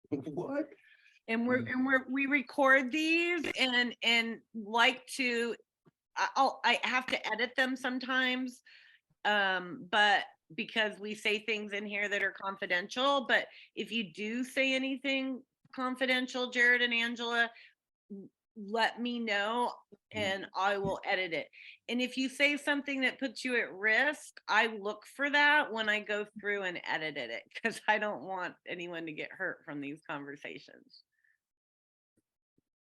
What? And we record these and like to, I have to edit them sometimes, but because we say things in here that are confidential. But if you do say anything confidential, Jared and Angela, let me know and I will edit it. And if you say something that puts you at risk, I look for that when I go through and edited it, because I don't want anyone to get hurt from these conversations.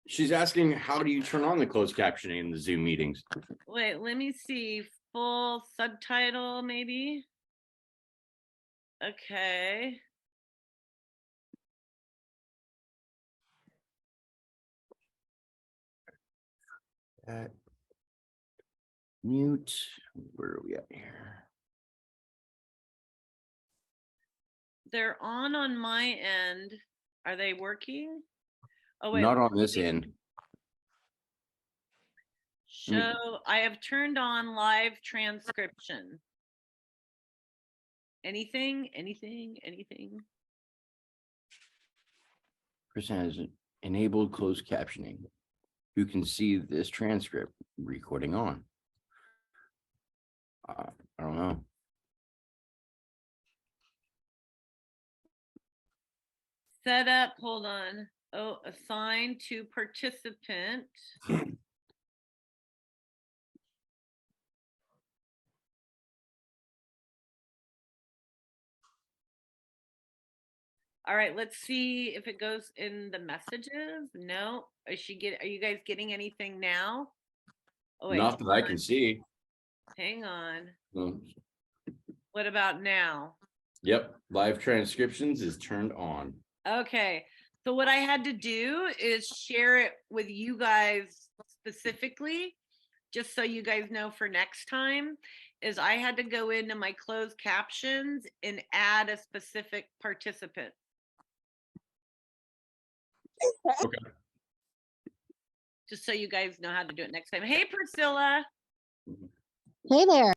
She's asking, how do you turn on the closed captioning in the Zoom meetings? Wait, let me see. Full subtitle, maybe. Okay. Mute. Where are we at here? They're on my end. Are they working? Oh wait. Not on this end. Show. I have turned on live transcription. Anything? Person has enabled closed captioning. You can see this transcript recording on. I don't know. Set up, hold on. Oh, assign to participant. All right, let's see if it goes in the messages. No, are you guys getting anything now? Oh, wait, not that I can see. Hang on. What about now? Yep, live transcriptions is turned on. Okay, so what I had to do is share it with you guys specifically, just so you guys know for next time, is I had to go into my closed captions and add a specific participant. Okay. Just so you guys know how to do it next time. Hey, Priscilla. Hey there.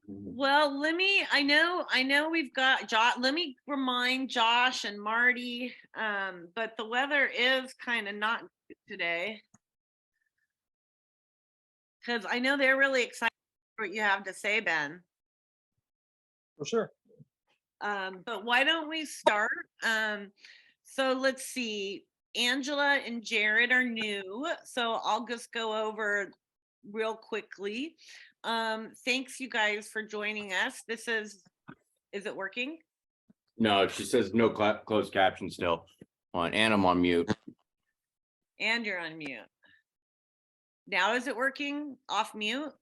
Well, I know we've got Josh. Let me remind Josh and Marty, but the weather is kind of not good today. Because I know they're really excited for what you have to say, Ben. For sure. But why don't we start? So let's see. Angela and Jared are new, so I'll just go over real quickly. Thanks you guys for joining us. Is it working? No, she says no closed caption still on, and I'm on mute. And you're on mute. Now is it working off mute?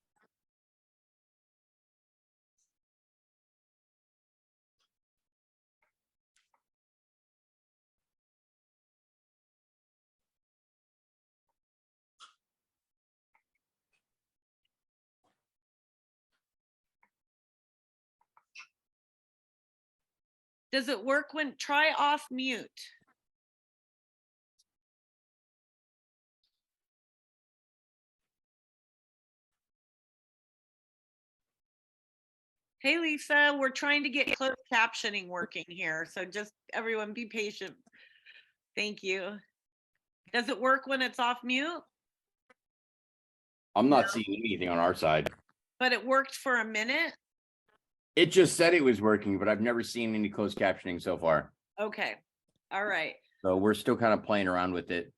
Does it work when try off mute? Hey, Lisa, we're trying to get closed captioning working here. So just everyone be patient. Thank you. Does it work when it's off mute? I'm not seeing anything on our side. But it worked for a minute? It just said it was working, but I've never seen any closed captioning so far. Okay. All right. So we're still kind of playing around with it.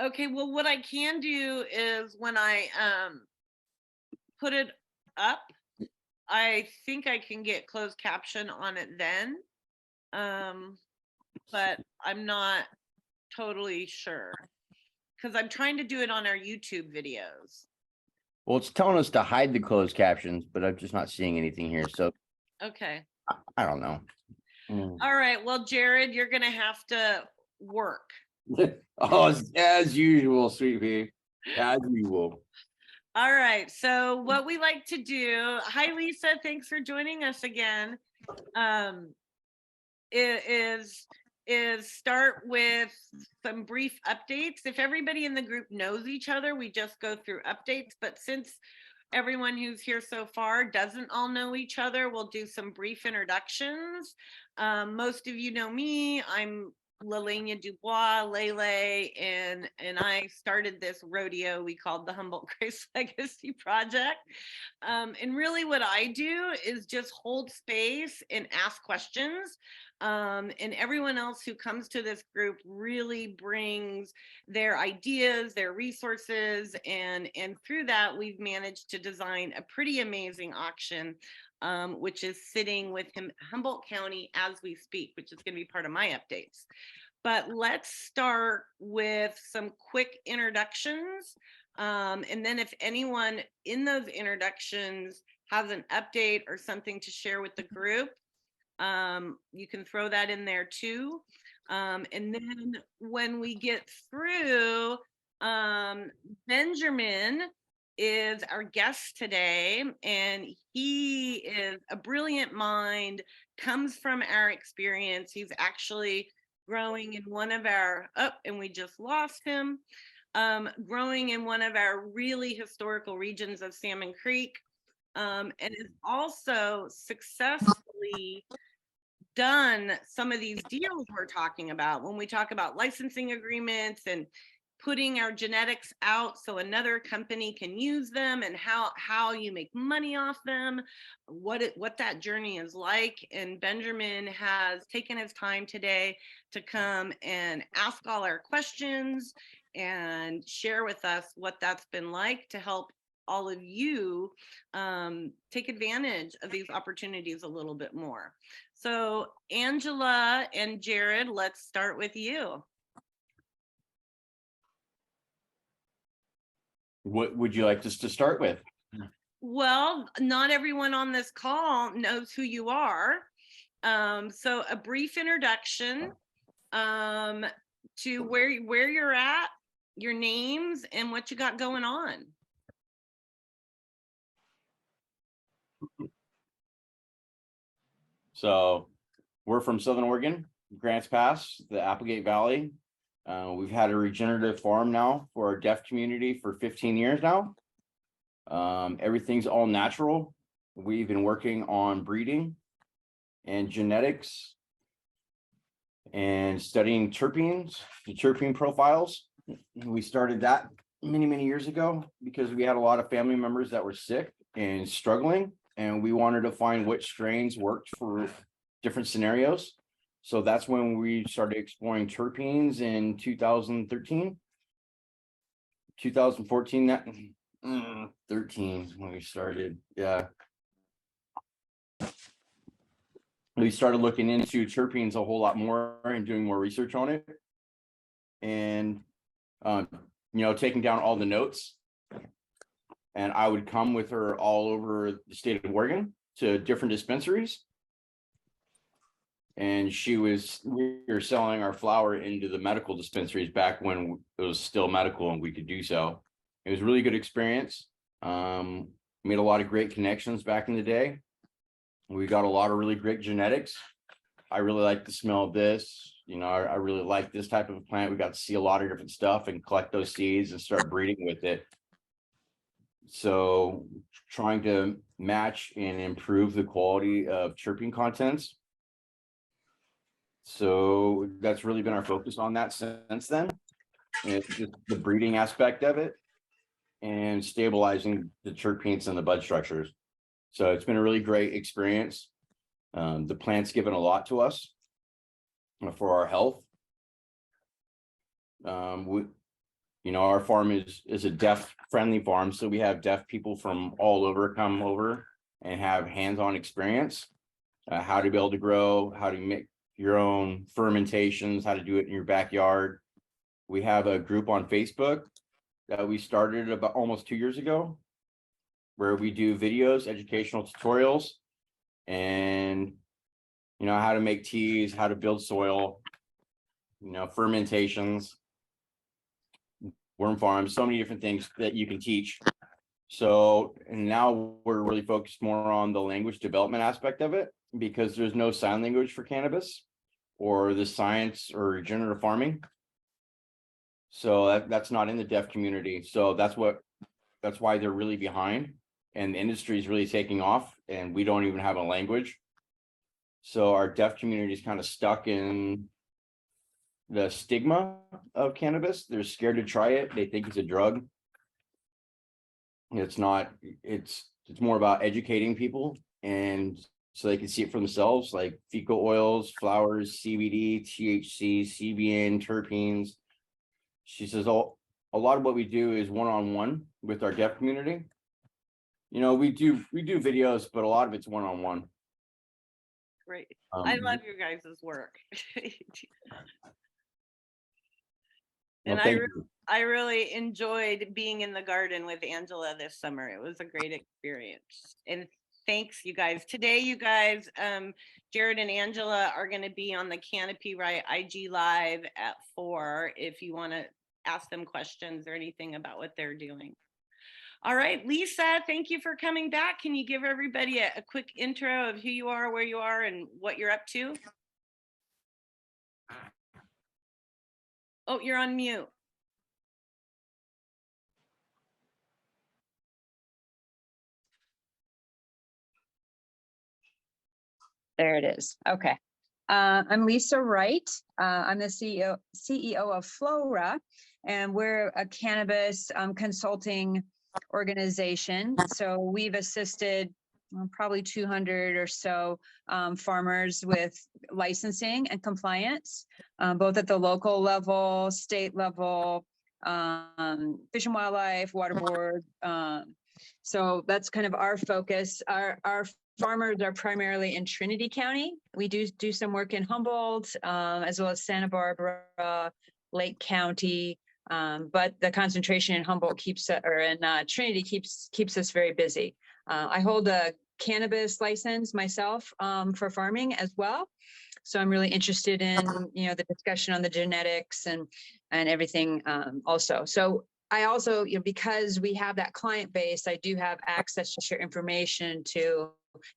Okay, well, what I can do is when I put it up, I think I can get closed caption on it then. But I'm not totally sure because I'm trying to do it on our YouTube videos. Well, it's telling us to hide the closed captions, but I'm just not seeing anything here. So okay. I don't know. All right. Well, Jared, you're going to have to work. Oh, as usual, sweet pea. As usual. All right. So what we like to do, hi, Lisa. Thanks for joining us again. Is start with some brief updates. If everybody in the group knows each other, we just go through updates. But since everyone who's here so far doesn't all know each other, we'll do some brief introductions. Most of you know me. I'm Lelania Dubois, Lele, and I started this rodeo we called the Humboldt Grace Legacy Project. And really what I do is just hold space and ask questions. And everyone else who comes to this group really brings their ideas, their resources, and through that, we've managed to design a pretty amazing auction, which is sitting with Humboldt County as we speak, which is going to be part of my updates. But let's start with some quick introductions. And then if anyone in those introductions has an update or something to share with the group, you can throw that in there too. And then when we get through, Benjamin is our guest today, and he is a brilliant mind, comes from our experience. He's actually growing in one of our, and we just lost him, growing in one of our really historical regions of Salmon Creek, and is also successfully done some of these deals we're talking about when we talk about licensing agreements and putting our genetics out so another company can use them, and how you make money off them, what that journey is like. And Benjamin has taken his time today to come and ask all our questions and share with us what that's been like to help all of you take advantage of these opportunities a little bit more. So Angela and Jared, let's start with you. What would you like us to start with? Well, not everyone on this call knows who you are. So a brief introduction to where you're at, your names, and what you got going on. So we're from Southern Oregon, Grants Pass, the Applegate Valley. We've had a regenerative farm now for our deaf community for 15 years now. Everything's all natural. We've been working on breeding and genetics and studying terpenes, the terpene profiles. We started that many years ago because we had a lot of family members that were sick and struggling, and we wanted to find which strains worked for different scenarios. So that's when we started exploring terpenes in 2013, 2014, that 13 when we started. Yeah. We started looking into terpenes a whole lot more and doing more research on it. And, taking down all the notes. And I would come with her all over the state of Oregon to different dispensaries. And we were selling our flower into the medical dispensaries back when it was still medical and we could do so. It was a really good experience. Made a lot of great connections back in the day. We got a lot of really great genetics. I really like the smell of this. I really like this type of plant. We got to see a lot of different stuff and collect those seeds and start breeding with it. So trying to match and improve the quality of terpene contents. So that's really been our focus on that since then. And it's just the breeding aspect of it and stabilizing the terpenes and the bud structures. So it's been a really great experience. The plant's given a lot to us for our health. Our farm is a deaf friendly farm. So we have deaf people from all over come over and have hands-on experience, how to be able to grow, how to make your own fermentations, how to do it in your backyard. We have a group on Facebook that we started about almost 2 years ago, where we do videos, educational tutorials, and how to make teas, how to build soil, fermentations, worm farms, so many different things that you can teach. So, and now we're really focused more on the language development aspect of it, because there's no sign language for cannabis or the science or regenerative farming. So that's not in the deaf community. So that's why they're really behind. and the industry is really taking off, and we don't even have a language. So our deaf community is kind of stuck in the stigma of cannabis. They're scared to try it. They think it's a drug. It's not. It's more about educating people, and so they can see it for themselves, like fecal oils, flowers, CBD, THC, CBN, terpenes. She says, "Oh, a lot of what we do is one-on-one with our deaf community. You know, we do videos, but a lot of it's one-on-one." Great. I love your guys' work. And I really enjoyed being in the garden with Angela this summer. It was a great experience. And thanks, you guys. Today, you guys, Jared and Angela are going to be on the Canopy Right IG Live at 4 if you want to ask them questions or anything about what they're doing. All right, Lisa, thank you for coming back. Can you give everybody a quick intro of who you are, where you are, and what you're up to? Oh, you're on mute. There it is. Okay. I'm Lisa Wright. I'm the CEO of Flora, and we're a cannabis consulting organization. So we've assisted probably 200 or so farmers with licensing and compliance, both at the local level, state level, Fish and Wildlife, Water Board. So that's kind of our focus. Our farmers are primarily in Trinity County. We do some work in Humboldt, as well as Santa Barbara, Lake County. But the concentration in Humboldt Trinity keeps us very busy. I hold a cannabis license myself for farming as well. So I'm really interested in, the discussion on the genetics and everything also. So I also, because we have that client base, I do have access to share information to,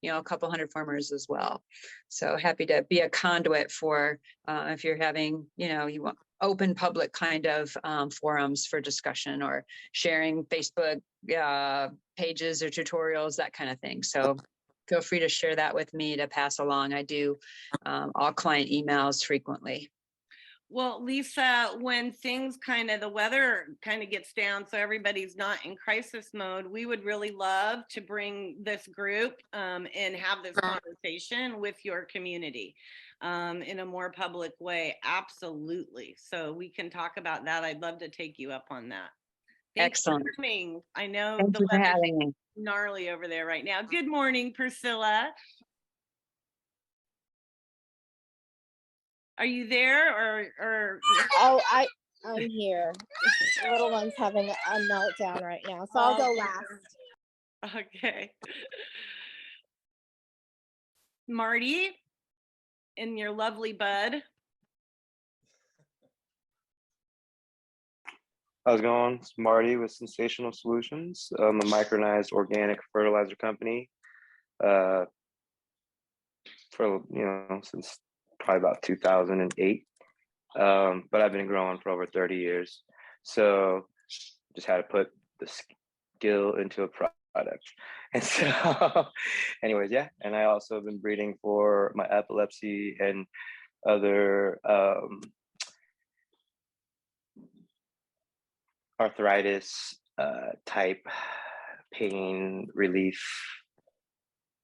a couple hundred farmers as well. So happy to be a conduit for if you're having, you want open public kind of forums for discussion or sharing Facebook pages or tutorials, that kind of thing. So feel free to share that with me to pass along. I do all client emails frequently. Well, Lisa, when the weather kind of gets down, so everybody's not in crisis mode, we would really love to bring this group and have this conversation with your community in a more public way. Absolutely. So we can talk about that. I'd love to take you up on that. Thanks Excellent. for coming. I know Thank the you for weather's having me. gnarly over there right now. Good morning, Priscilla. Are you there or? Oh, I'm here. The little one's having a meltdown right now, so I'll go last. Okay. Marty and your lovely bud. How's it going? It's Marty with Sensational Solutions. I'm a micronized organic fertilizer company for, since probably about 2008. But I've been growing for over 30 years. So just had to put the skill into a product. And so anyways, yeah. And I also have been breeding for my epilepsy and other arthritis type pain relief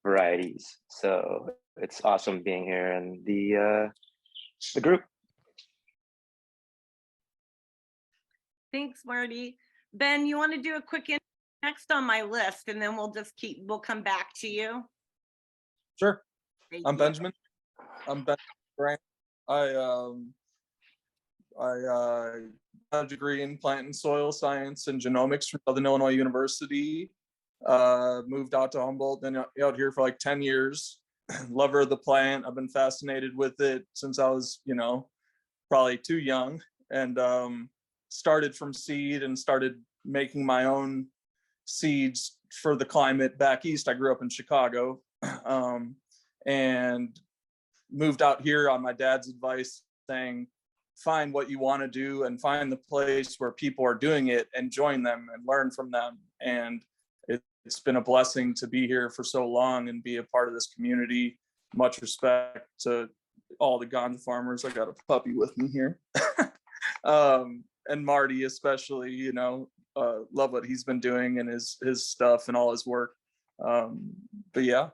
varieties. So it's awesome being here in the group. Thanks, Marty. Ben, you want to do a quick intro next on my list, and then we'll come back to you. Sure. Thank I'm you. Benjamin. I'm Ben Grant. I got a degree in plant and soil science and genomics from Southern Illinois University. Moved out to Humboldt, then out here for like 10 years. Lover of the plant. I've been fascinated with it since I was, probably too young, and started from seed and started making my own seeds for the climate back east. I grew up in Chicago and moved out here on my dad's advice, saying, find what you want to do and find the place where people are doing it and join them and learn from them. And it's been a blessing to be here for so long and be a part of this community. Much respect to all the ganja farmers. I got a puppy with me here. And Marty especially, you know, love what he's been doing and his stuff and all his work. But yeah,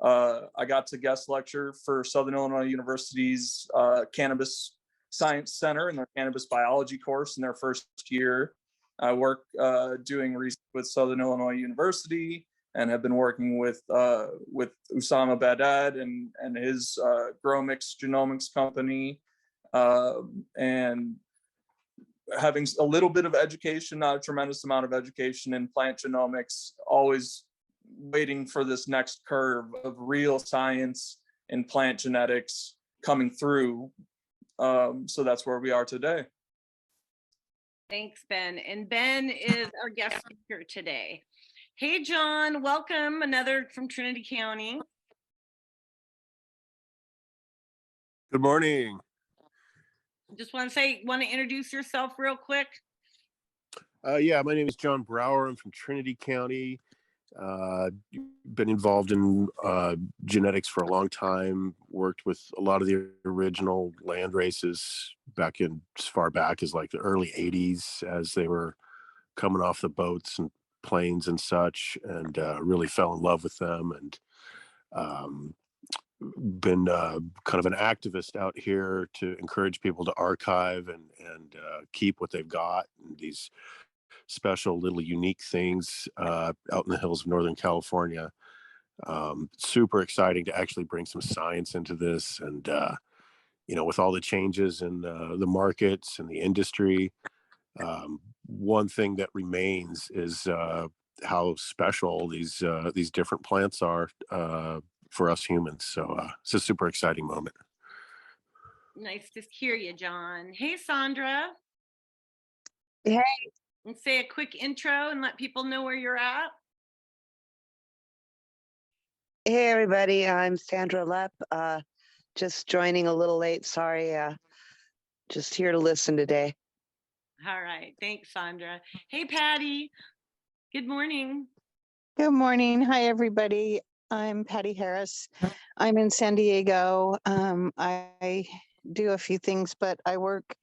I got to guest lecture for Southern Illinois University's Cannabis Science Center in their cannabis biology course in their first year. I work doing research with Southern Illinois University and have been working with Usama Badad and his GrowMix Genomics company, and having a little bit of education, not a tremendous amount of education in plant genomics, always waiting for this next curve of real science in plant genetics coming through. So that's where we are today. Thanks, Ben. And Ben is our guest speaker today. Hey, John, welcome. Another from Trinity County. Good morning. Just want to introduce yourself real quick. Yeah, my name is John Brower. I'm from Trinity County. Been involved in genetics for a long time. Worked with a lot of the original land races back in as far back as like the early 80s as they were coming off the boats and planes and such, and really fell in love with them, and been kind of an activist out here to encourage people to archive and keep what they've got, and these special little unique things out in the hills of Northern California. Super exciting to actually bring some science into this, and you know, with all the changes in the markets and the industry, one thing that remains is how special these different plants are for us humans. So it's a super exciting moment. Nice to hear you, John. Hey, Sandra. Hey. And say a quick intro and let people know where you're at. Hey everybody, I'm Sandra Lepp. Just joining a little late, sorry. Just here to listen today. All right, thanks, Sandra. Hey, Patty. Good morning. Good morning. Hi, everybody. I'm Patty Harris. I'm in San Diego. I do a few things, but I work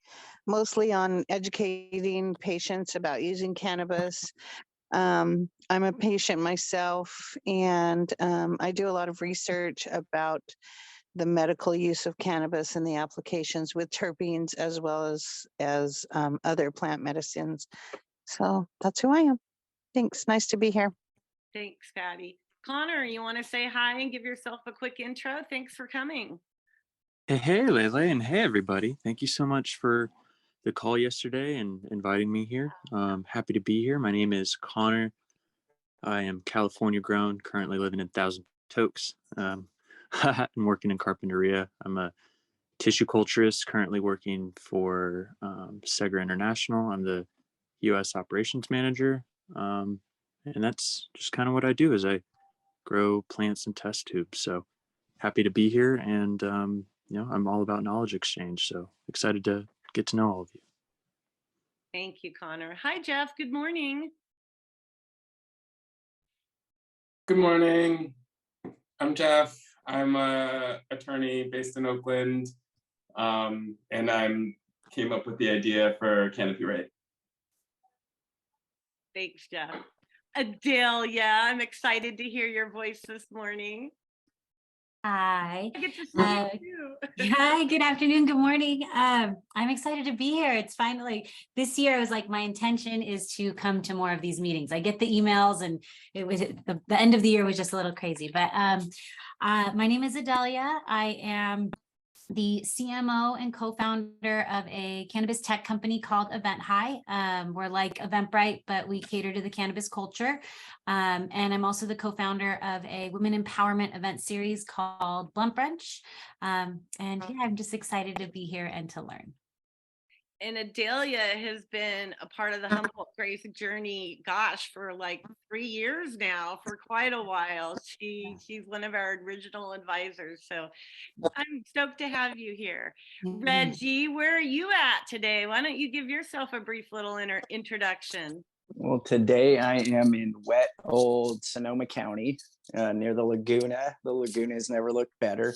mostly on educating patients about using cannabis. I'm a patient myself, and I do a lot of research about the medical use of cannabis and the applications with terpenes as well as other plant medicines. So that's who I am. Thanks. Nice to be here. Thanks, Patty. Connor, you want to say hi and give yourself a quick intro? Thanks for coming. Hey, Lele, and hey, everybody. Thank you so much for the call yesterday and inviting me here. Happy to be here. My name is Connor. I am California grown, currently living in Thousand Oaks. I'm working in Carpinteria. I'm a tissue culturist, currently working for Segra International. I'm the U.S. operations manager. And that's just kind of what I do, is I grow plants and test tubes. So happy to be here, and you know, I'm all about knowledge exchange. So excited to get to know all of you. Thank you, Connor. Hi, Jeff. Good morning. Good morning. I'm Jeff. I'm an attorney based in Oakland, and I came up with the idea for Canopy Right. Thanks, Jeff. Adelia, I'm excited to hear your voice this morning. Hi. I get to see you too. Hi, good afternoon, good morning. I'm excited to be here. It's finally, this year I was like, my intention is to come to more of these meetings. I get the emails, and it was the end of the year was just a little crazy, but my name is Adelia. I am the CMO and co-founder of a cannabis tech company called Event High. We're like Eventbrite, but we cater to the cannabis culture. And I'm also the co-founder of a women empowerment event series called Blunt Brunch. And yeah, I'm just excited to be here and to learn. And Adelia has been a part of the Humboldt Grace journey, gosh, for like 3 years now, for quite a while. She's one of our original advisors. So I'm stoked to have you here. Reggie, where are you at today? Why don't you give yourself a brief little introduction? Well, today I am in wet old Sonoma County, near the Laguna. The Laguna has never looked better.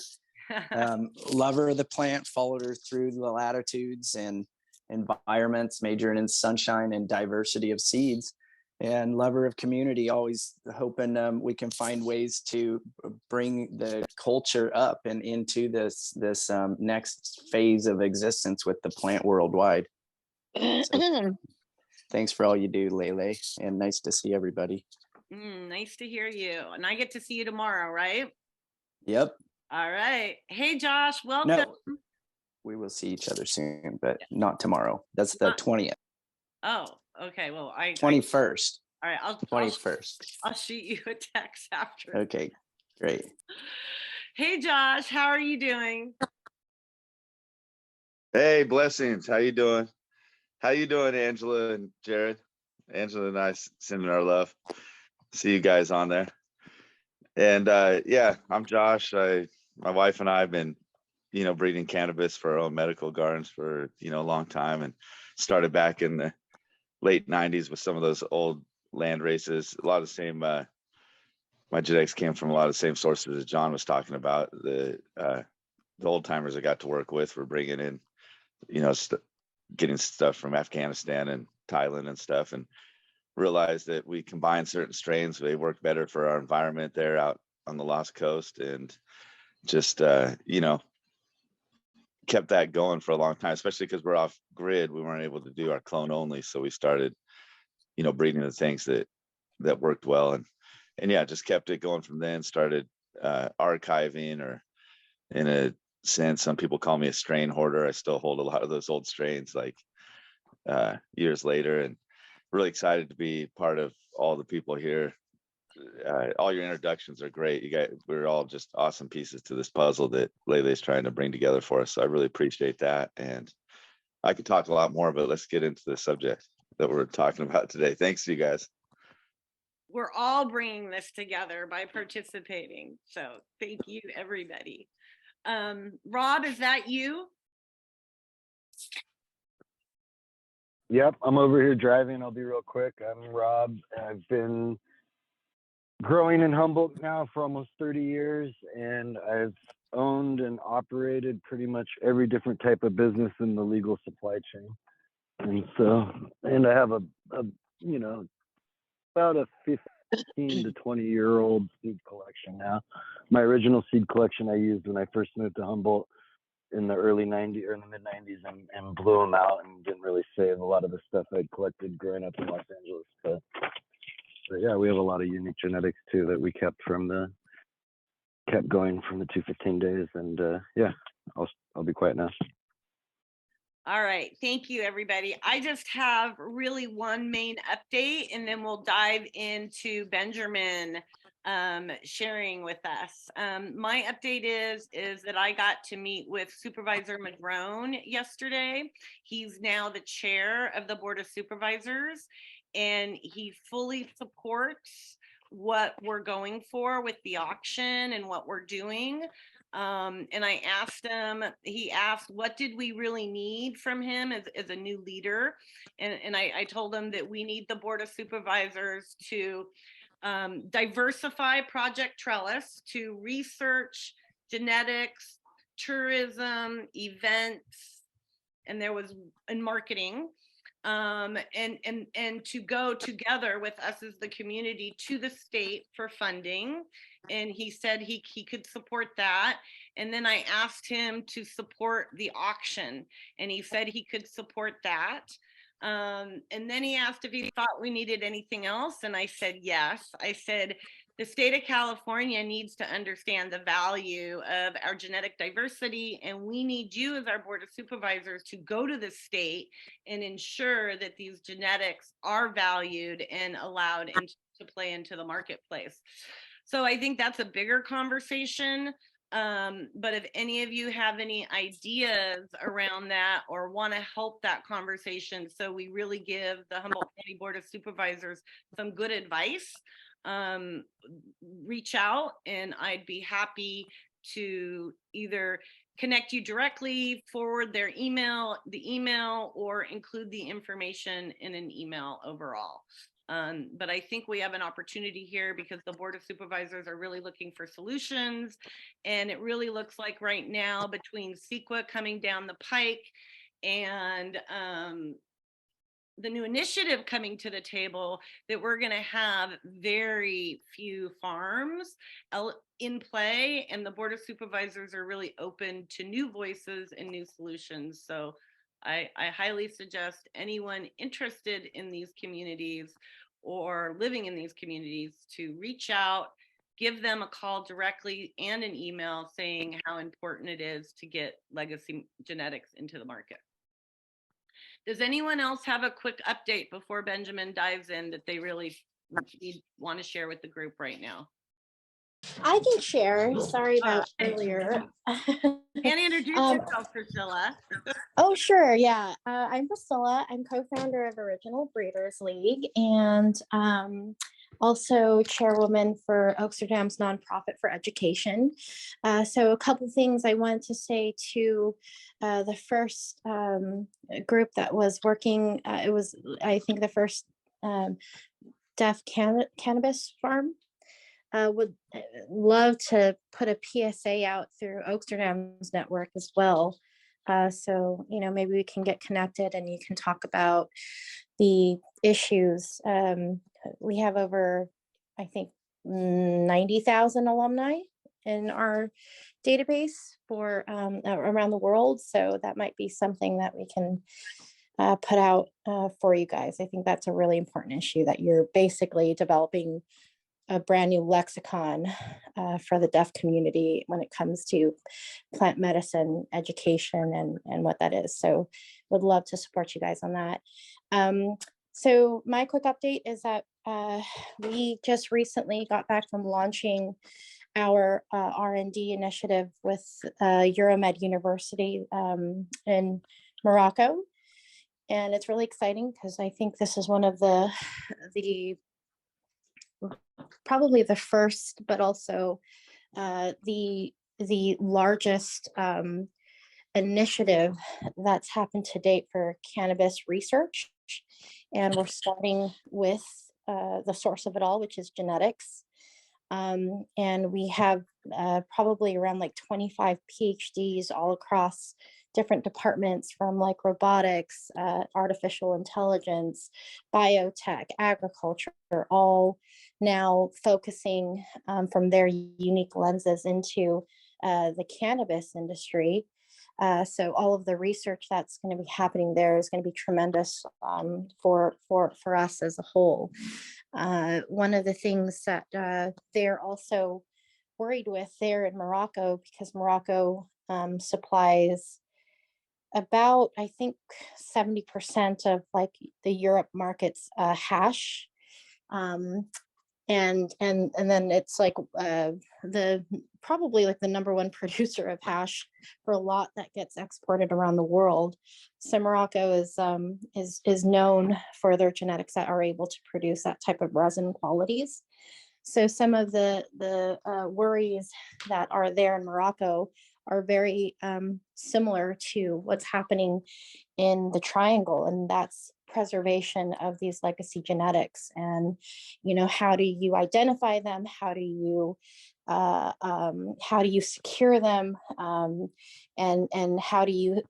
Lover of the plant, followed her through the latitudes and environments, majoring in sunshine and diversity of seeds. And lover of community, always hoping we can find ways to bring the culture up and into this next phase of existence with the plant worldwide. So, thanks for all you do, Lele, and nice to see everybody. Nice to hear you. And I get to see you tomorrow, right? Yep. All right. Hey, Josh, welcome. No, we will see each other soon, but not tomorrow. That's the 20th. Oh, okay. Well, 21st. All right. 21st. I'll shoot you a text after. Okay, great. Hey, Josh, how are you doing? Hey, blessings. How you doing? How you doing, Angela and Jared? Angela and I sending our love. See you guys on there. And yeah, I'm Josh. My wife and I have been, breeding cannabis for our own medical gardens for, a long time, and started back in the late 90s with some of those old land races. A lot of the same, my genetics came from a lot of the same sources that John was talking about. The old timers I got to work with were bringing in, getting stuff from Afghanistan and Thailand and stuff, and realized that we combine certain strains, they work better for our environment there out on the Lost Coast, and just kept that going for a long time, especially because we're off grid. We weren't able to do our clone only, so we started breeding the things that worked well, and yeah, just kept it going from then. Started archiving, or in a sense, some people call me a strain hoarder. I still hold a lot of those old strains like years later, and really excited to be part of all the people here. All your introductions are great. We're all just awesome pieces to this puzzle that Lele's trying to bring together for us. So I really appreciate that. And I could talk a lot more, but let's get into the subject that we're talking about today. Thanks to you guys. We're all bringing this together by participating. So thank you, everybody. Rob, is that you? Yep, I'm over here driving. I'll be real quick. I'm Rob. I've been growing in Humboldt now for almost 30 years, and I've owned and operated pretty much every different type of business in the legal supply chain. And I have about a 15 to 20-year-old seed collection now. My original seed collection I used when I first moved to Humboldt in the early 90s or in the mid 90s, and blew them out and didn't really save a lot of the stuff I'd collected growing up in Los Angeles. But yeah, we have a lot of unique genetics too that we kept going from the 215 days. And yeah, I'll be quiet now. All right. Thank you, everybody. I just have really one main update, and then we'll dive into Benjamin sharing with us. My update is that I got to meet with Supervisor Madrone yesterday. He's now the chair of the Board of Supervisors, and he fully supports what we're going for with the auction and what we're doing. And I asked him, he asked, what did we really need from him as a new leader? And I told him that we need the Board of Supervisors to diversify Project Trellis, to research genetics, tourism, events, and marketing, and to go together with us as the community to the state for funding. And he said he could support that. And then I asked him to support the auction, and he said he could support that. And then he asked if he thought we needed anything else, and I said yes. I said the state of California needs to understand the value of our genetic diversity, and we need you as our Board of Supervisors to go to the state and ensure that these genetics are valued and allowed to play into the marketplace. So I think that's a bigger conversation. But if any of you have any ideas around that or want to help that conversation, so we really give the Humboldt County Board of Supervisors some good advice, reach out, and I'd be happy to either connect you directly, forward their email, or include the information in an email overall. But I think we have an opportunity here because the Board of Supervisors are really looking for solutions. And it really looks like right now between CEQA coming down the pike and the new initiative coming to the table, that we're going to have very few farms in play, and the Board of Supervisors are really open to new voices and new solutions. So I highly suggest anyone interested in these communities or living in these communities to reach out, give them a call directly and an email saying how important it is to get legacy genetics into the market. Does anyone else have a quick update before Benjamin dives in that they really want to share with the group right now? I can share. Sorry about earlier. And introduce yourself, Priscilla. Oh, sure. Yeah. I'm Priscilla. I'm co-founder of Original Breeders League and also chairwoman for Oaksterdam's nonprofit for education. So a couple things I wanted to say to the first group that was working. It was, I think, the first deaf cannabis farm. Would love to put a PSA out through Oaksterdam's network as well. So, you know, maybe we can get connected and you can talk about the issues. We have over, I think, 90,000 alumni in our database for around the world. So that might be something that we can put out for you guys. I think that's a really important issue, that you're basically developing a brand new lexicon for the deaf community when it comes to plant medicine education and what that is. So would love to support you guys on that. So my quick update is that we just recently got back from launching our R&D initiative with Euromed University in Morocco. And it's really exciting because I think this is one of the probably the first, but also the largest initiative that's happened to date for cannabis research. And we're starting with the source of it all, which is genetics. And we have probably around like 25 PhDs all across different departments, from like robotics, artificial intelligence, biotech, agriculture, all now focusing from their unique lenses into the cannabis industry. So all of the research that's going to be happening there is going to be tremendous for us as a whole. One of the things that they're also worried with there in Morocco, because Morocco supplies about, I think, 70% of like the Europe market's hash. And then it's like probably like the number one producer of hash for a lot that gets exported around the world. So Morocco is known for their genetics that are able to produce that type of resin qualities. So some of the worries that are there in Morocco are very similar to what's happening in the Triangle, and that's preservation of these legacy genetics. And, you know, how do you identify them? How do you secure them? And how do you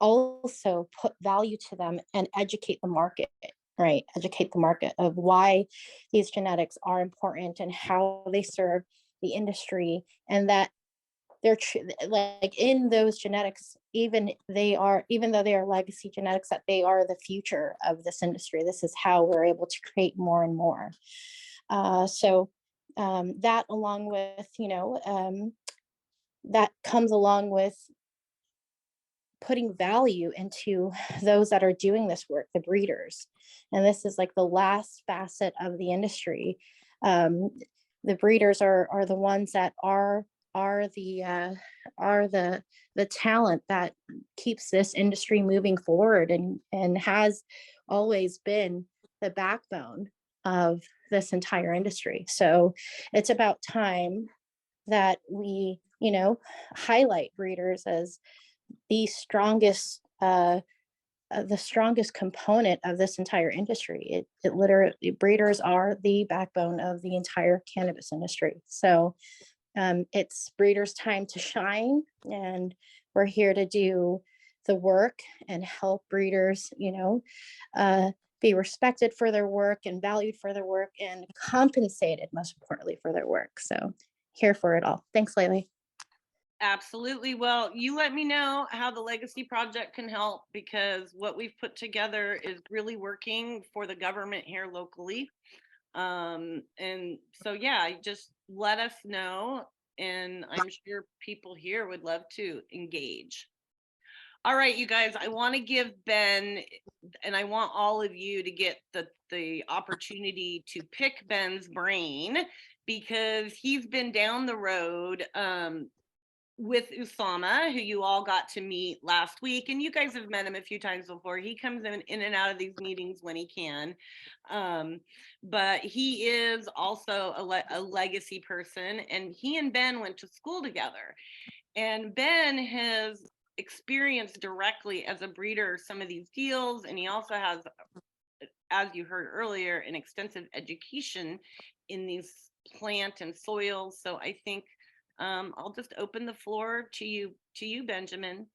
also put value to them and educate the market? Right, educate the market of why these genetics are important and how they serve the industry, and that they're like in those genetics, even though they are legacy genetics, that they are the future of this industry. This is how we're able to create more and more. So that, along with, you know, that comes along with putting value into those that are doing this work, the breeders. And this is like the last facet of the industry. The breeders are the ones that are the talent that keeps this industry moving forward, and has always been the backbone of this entire industry. So it's about time that we, highlight breeders as the strongest component of this entire industry. It literally, breeders are the backbone of the entire cannabis industry. So it's breeders' time to shine, and we're here to do the work and help breeders, be respected for their work and valued for their work and compensated, most importantly, for their work. So here for it all. Thanks, Laylee. Absolutely. Well, you let me know how the Legacy Project can help, because what we've put together is really working for the government here locally. And so, yeah, just let us know. And I'm sure people here would love to engage. All right, you guys, I want to give Ben, and I want all of you to get the opportunity to pick Ben's brain, because he's been down the road with Usama, who you all got to meet last week, and you guys have met him a few times before. He comes in and out of these meetings when he can, but he is also a legacy person, and he and Ben went to school together, and Ben has experienced directly as a breeder some of these deals, and he also has, as you heard earlier, an extensive education in these plant and soils. So I think I'll just open the floor to you, Benjamin.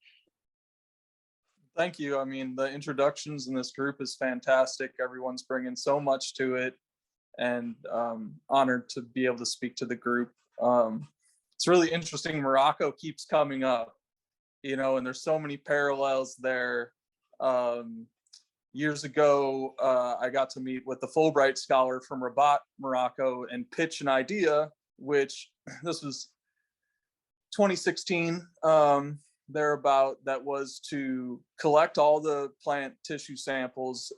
Thank you. I mean, the introductions in this group is fantastic. Everyone's bringing so much to it, and honored to be able to speak to the group. It's really interesting. Morocco keeps coming up, and there's so many parallels there. Years ago, I got to meet with the Fulbright scholar from Rabat, Morocco, and pitch an idea, which this was 2016, thereabout, that was to collect all the plant tissue samples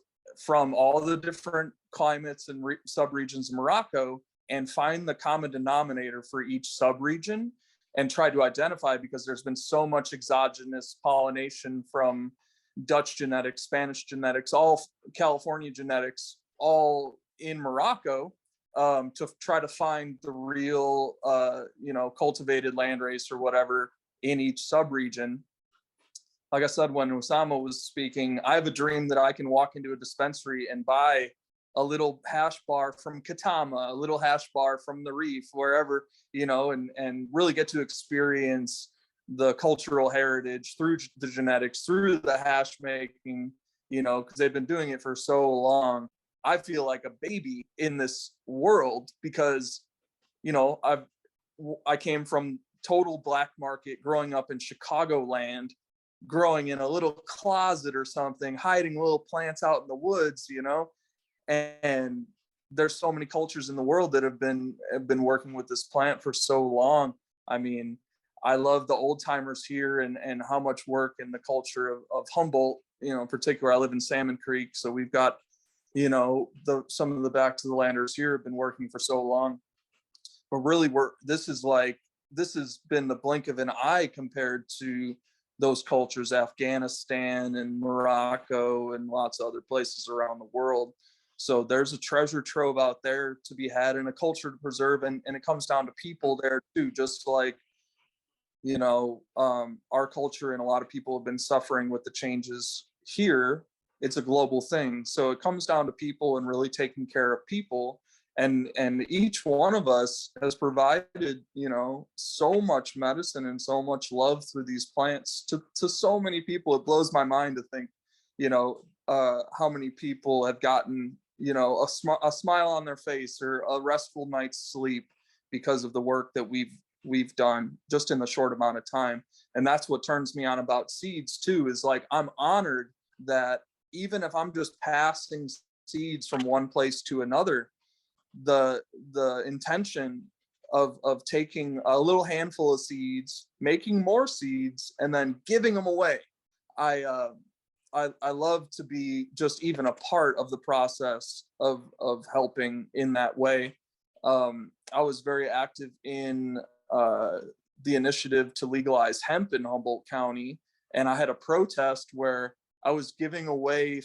from all the different climates and subregions of Morocco and find the common denominator for each subregion and try to identify, because there's been so much exogenous pollination from Dutch genetics, Spanish genetics, all California genetics, all in Morocco, to try to find the real, cultivated landrace or whatever in each subregion. Like I said, when Osama was speaking, I have a dream that I can walk into a dispensary and buy a little hash bar from Katama, a little hash bar from the Reef, wherever, and really get to experience the cultural heritage through the genetics, through the hash making, because they've been doing it for so long. I feel like a baby in this world because, I came from total black market, growing up in Chicagoland, growing in a little closet or something, hiding little plants out in the woods, and there's so many cultures in the world that have been working with this plant for so long. I mean, I love the old timers here and how much work in the culture of Humboldt, in particular. I live in Salmon Creek, so we've got, some of the back to the landers here have been working for so long. But really, this has been the blink of an eye compared to those cultures, Afghanistan and Morocco and lots of other places around the world. So there's a treasure trove out there to be had and a culture to preserve. And it comes down to people there too, just like, our culture and a lot of people have been suffering with the changes here. It's a global thing. So it comes down to people and really taking care of people. And each one of us has provided, so much medicine and so much love through these plants to so many people. It blows my mind to think, how many people have gotten, a smile on their face or a restful night's sleep because of the work that we've done just in the short amount of time. And that's what turns me on about seeds too, is like, I'm honored that even if I'm just passing seeds from one place to another, the intention of taking a little handful of seeds, making more seeds, and then giving them away. I love to be just even a part of the process of helping in that way. I was very active in the initiative to legalize hemp in Humboldt County, and I had a protest where I was giving away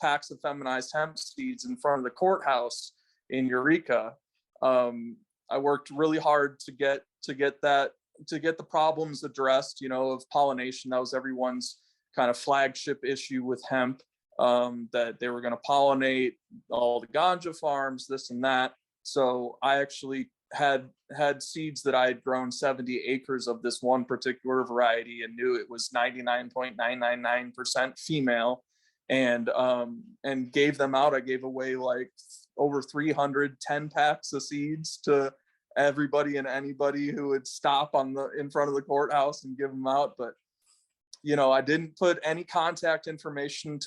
packs of feminized hemp seeds in front of the courthouse in Eureka. I worked really hard to get that the problems addressed, of pollination. That was everyone's kind of flagship issue with hemp, that they were going to pollinate all the ganja farms, this and that. So I actually had seeds that I had grown 70 acres of this one particular variety and knew it was 99.999% female, and gave them out. I gave away like over 310 packs of seeds to everybody and anybody who would stop in front of the courthouse and give them out. But I didn't put any contact information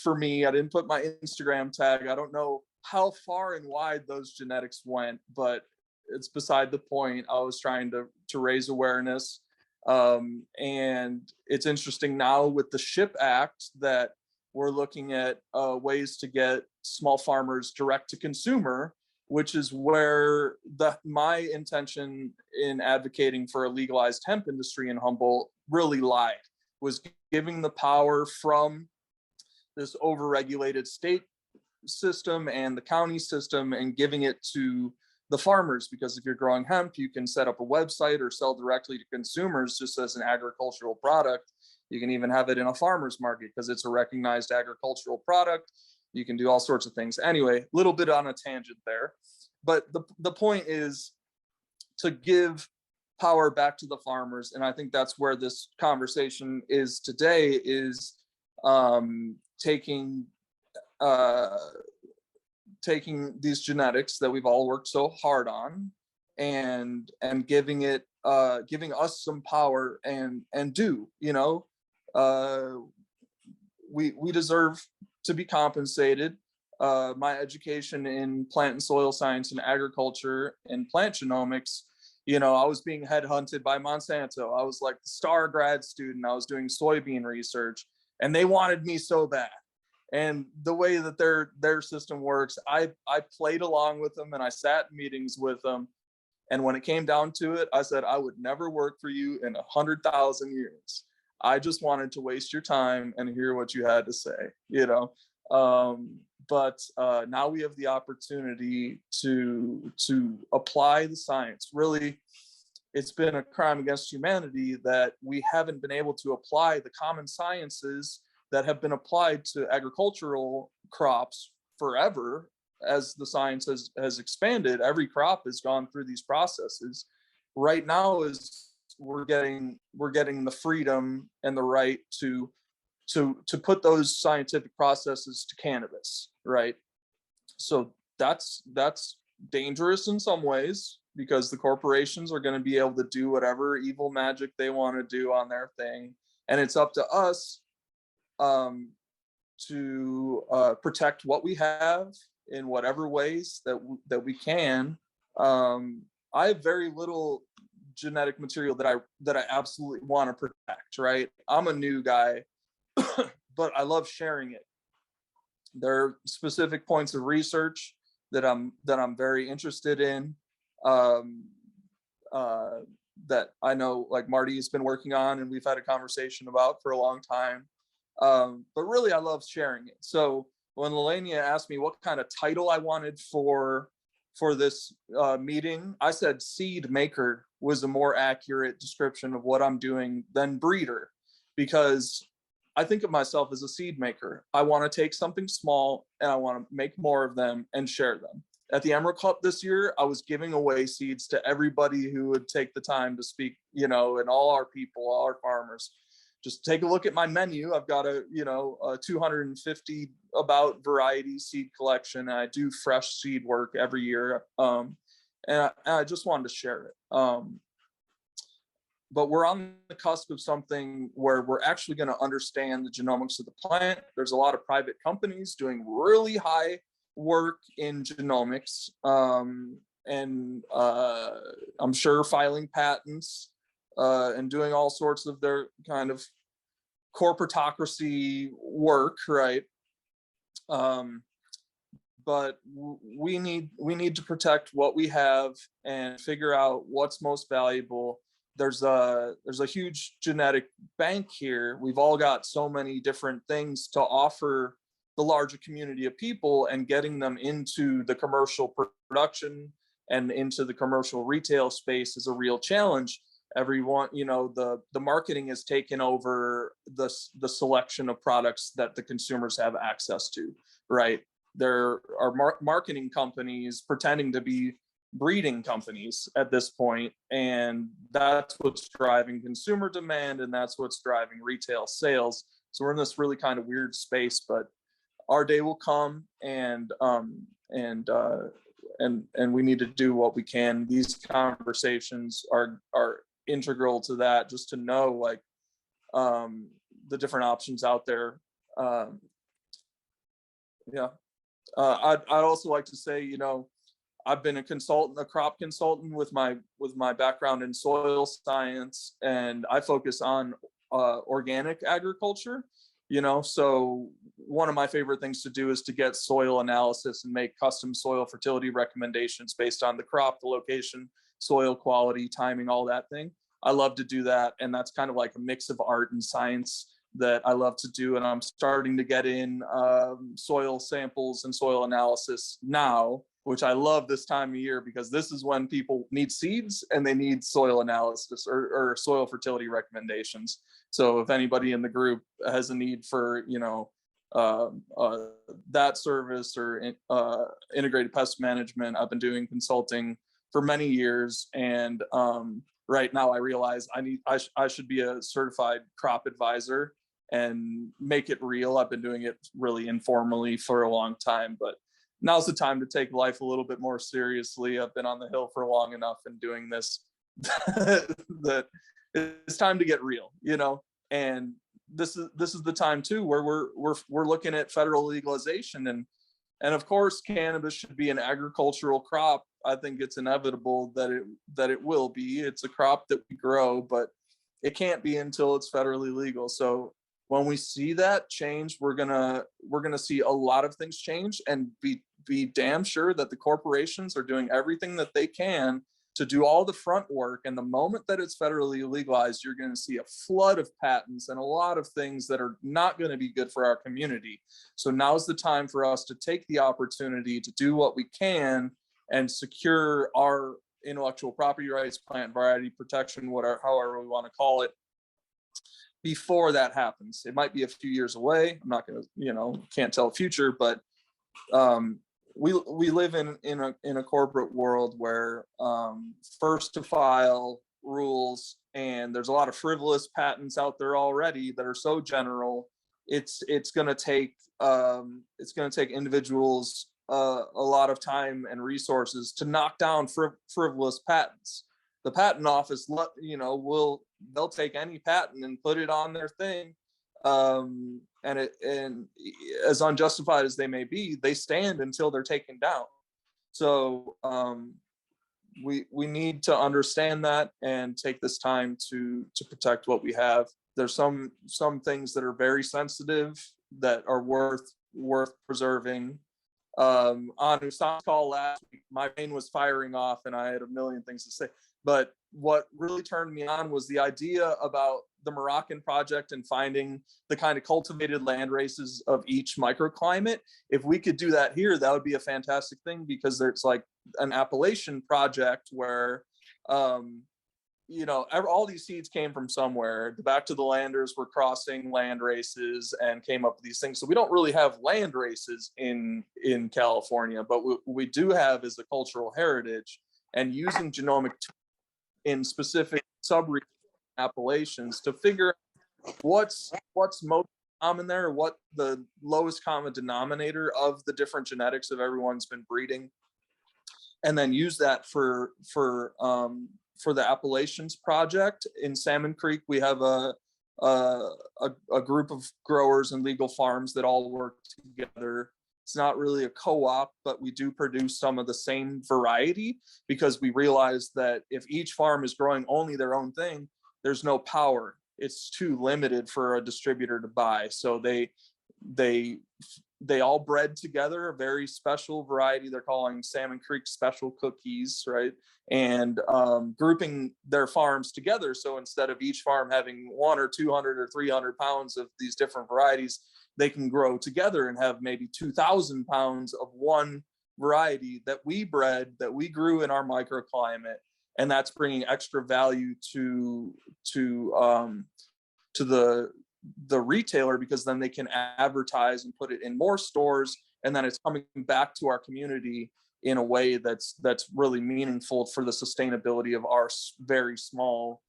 for me. I didn't put my Instagram tag. I don't know how far and wide those genetics went, but it's beside the point. I was trying to raise awareness. And it's interesting now with the SHIP Act that we're looking at ways to get small farmers direct to consumer, which is where my intention in advocating for a legalized hemp industry in Humboldt really lied, was giving the power from this overregulated state system and the county system and giving it to the farmers. Because if you're growing hemp, you can set up a website or sell directly to consumers just as an agricultural product. You can even have it in a farmer's market because it's a recognized agricultural product. You can do all sorts of things. Anyway, a little bit on a tangent there. But the point is to give power back to the farmers. And I think that's where this conversation is today, is taking these genetics that we've all worked so hard on and giving us some power and we deserve to be compensated. My education in plant and soil science and agriculture and plant genomics, I was being headhunted by Monsanto. I was like the star grad student. I was doing soybean research and they wanted me so bad. And the way that their system works, I played along with them and I sat in meetings with them. And when it came down to it, I said, I would never work for you in 100,000 years. I just wanted to waste your time and hear what you had to say, But now we have the opportunity to apply the science. Really, it's been a crime against humanity that we haven't been able to apply the common sciences that have been applied to agricultural crops forever. As the science has expanded, every crop has gone through these processes. Right now is we're getting the freedom and the right to put those scientific processes to cannabis, right? So that's dangerous in some ways, because the corporations are going to be able to do whatever evil magic they want to do on their thing, and it's up to us to protect what we have in whatever ways that we can. I have very little genetic material that I absolutely want to protect, right? I'm a new guy, but I love sharing it. There are specific points of research that I'm very interested in, that I know like Marty has been working on and we've had a conversation about for a long time. But really I love sharing it. So when Lelania asked me what kind of title I wanted for this meeting, I said seed maker was a more accurate description of what I'm doing than breeder, because I think of myself as a seed maker. I want to take something small and I want to make more of them and share them. At the Emerald Cup this year, I was giving away seeds to everybody who would take the time to speak, and all our people, all our farmers. Just take a look at my menu. I've got a 250 about variety seed collection. And I do fresh seed work every year. And I just wanted to share it. But we're on the cusp of something where we're actually going to understand the genomics of the plant. There's a lot of private companies doing really high work in genomics, and I'm sure filing patents and doing all sorts of their kind of corporatocracy work, right? But we need to protect what we have and figure out what's most valuable. There's a huge genetic bank here. We've all got so many different things to offer the larger community of people, and getting them into the commercial production and into the commercial retail space is a real challenge. Everyone, the marketing has taken over the selection of products that the consumers have access to, right? There are marketing companies pretending to be breeding companies at this point, and that's what's driving consumer demand, and that's what's driving retail sales. So we're in this really kind of weird space, but our day will come, and we need to do what we can. These conversations are integral to that, just to know like the different options out there. I'd also like to say, I've been a crop consultant with my background in soil science, and I focus on organic agriculture. So one of my favorite things to do is to get soil analysis and make custom soil fertility recommendations based on the crop, the location, soil quality, timing, all that thing. I love to do that, and that's kind of like a mix of art and science that I love to do. And I'm starting to get in soil samples and soil analysis now, which I love this time of year, because this is when people need seeds and they need soil analysis or soil fertility recommendations. So if anybody in the group has a need for, that service or integrated pest management, I've been doing consulting for many years. And right now I realize I should be a certified crop advisor and make it real. I've been doing it really informally for a long time, but now's the time to take life a little bit more seriously. I've been on the Hill for long enough and doing this that it's time to get real, and this is the time too where we're looking at federal legalization, and of course cannabis should be an agricultural crop. I think it's inevitable that it will be. It's a crop that we grow, but it can't be until it's federally legal. So when we see that change, we're gonna see a lot of things change, and be damn sure that the corporations are doing everything that they can to do all the front work. And the moment that it's federally legalized, you're going to see a flood of patents and a lot of things that are not going to be good for our community. So now's the time for us to take the opportunity to do what we can and secure our intellectual property rights, plant variety protection, however we want to call it, before that happens. It might be a few years away. I'm not going to, can't tell the future, but we live in a corporate world where first to file rules, and there's a lot of frivolous patents out there already that are so general. It's going to take individuals a lot of time and resources to knock down frivolous patents. The patent office, they'll take any patent and put it on their thing. And as unjustified as they may be, they stand until they're taken down. So we need to understand that and take this time to protect what we have. There's some things that are very sensitive that are worth preserving. On Hussein's call last week, my brain was firing off and I had a million things to say. But what really turned me on was the idea about the Moroccan project and finding the kind of cultivated land races of each microclimate. If we could do that here, that would be a fantastic thing, because there's like an Appalachian project where, all these seeds came from somewhere. The Back to the Landers were crossing land races and came up with these things. So we don't really have land races in California, but what we do have is the cultural heritage, and using genomic in specific sub-regions, appellations, to figure out what's most common there, what the lowest common denominator of the different genetics of everyone's been breeding, and then use that for the Appalachians project. In Salmon Creek, we have a group of growers and legal farms that all work together. It's not really a co-op, but we do produce some of the same variety, because we realize that if each farm is growing only their own thing, there's no power. It's too limited for a distributor to buy. So they all bred together a very special variety they're calling Salmon Creek Special Cookies, right? And grouping their farms together. So instead of each farm having 1 or 200 or 300 pounds of these different varieties, they can grow together and have maybe 2,000 pounds of one variety that we bred, that we grew in our microclimate, and that's bringing extra value to the retailer, because then they can advertise and put it in more stores, and then it's coming back to our community in a way that's really meaningful for the sustainability of our very small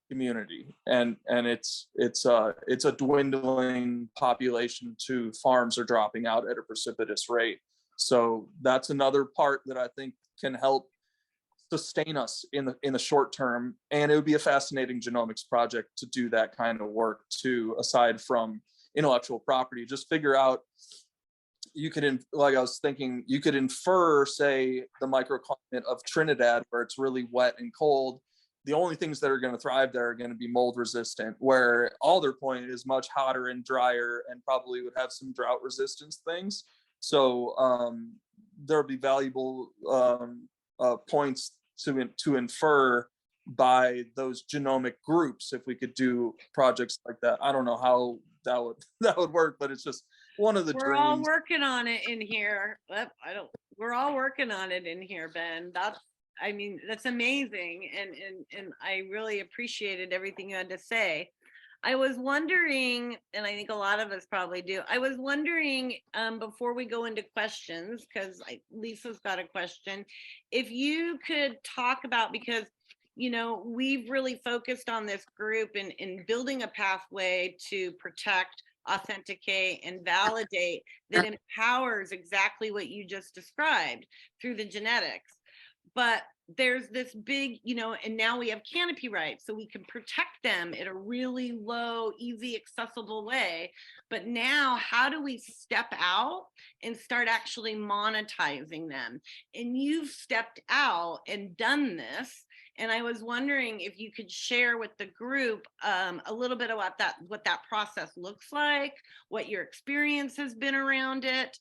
community. And it's a dwindling population too. Farms are dropping out at a precipitous rate. So that's another part that I think can help sustain us in the short term. And it would be a fascinating genomics project to do that kind of work too, aside from intellectual property. Just figure out, you could, like I was thinking, you could infer, say, the microclimate of Trinidad, where it's really wet and cold. The only things that are going to thrive there are going to be mold resistant, where Alder Point is much hotter and drier and probably would have some drought resistance things. So there'll be valuable points to infer by those genomic groups if we could do projects like that. I don't know how that would work, but it's just one of the We're all dreams. working on it in here. We're all working on it in here, Ben. That's amazing. And I really appreciated everything you had to say. I was wondering, and I think a lot of us probably do, I was wondering, before we go into questions, because Lisa's got a question, if you could talk about, because we've really focused on this group in building a pathway to protect, authenticate, and validate that empowers exactly what you just described through the genetics. But there's this big, and now we have canopy rights, so we can protect them in a really low, easy, accessible way. But now, how do we step out and start actually monetizing them? And you've stepped out and done this. And I was wondering if you could share with the group a little bit about what that process looks like, what your experience has been around it,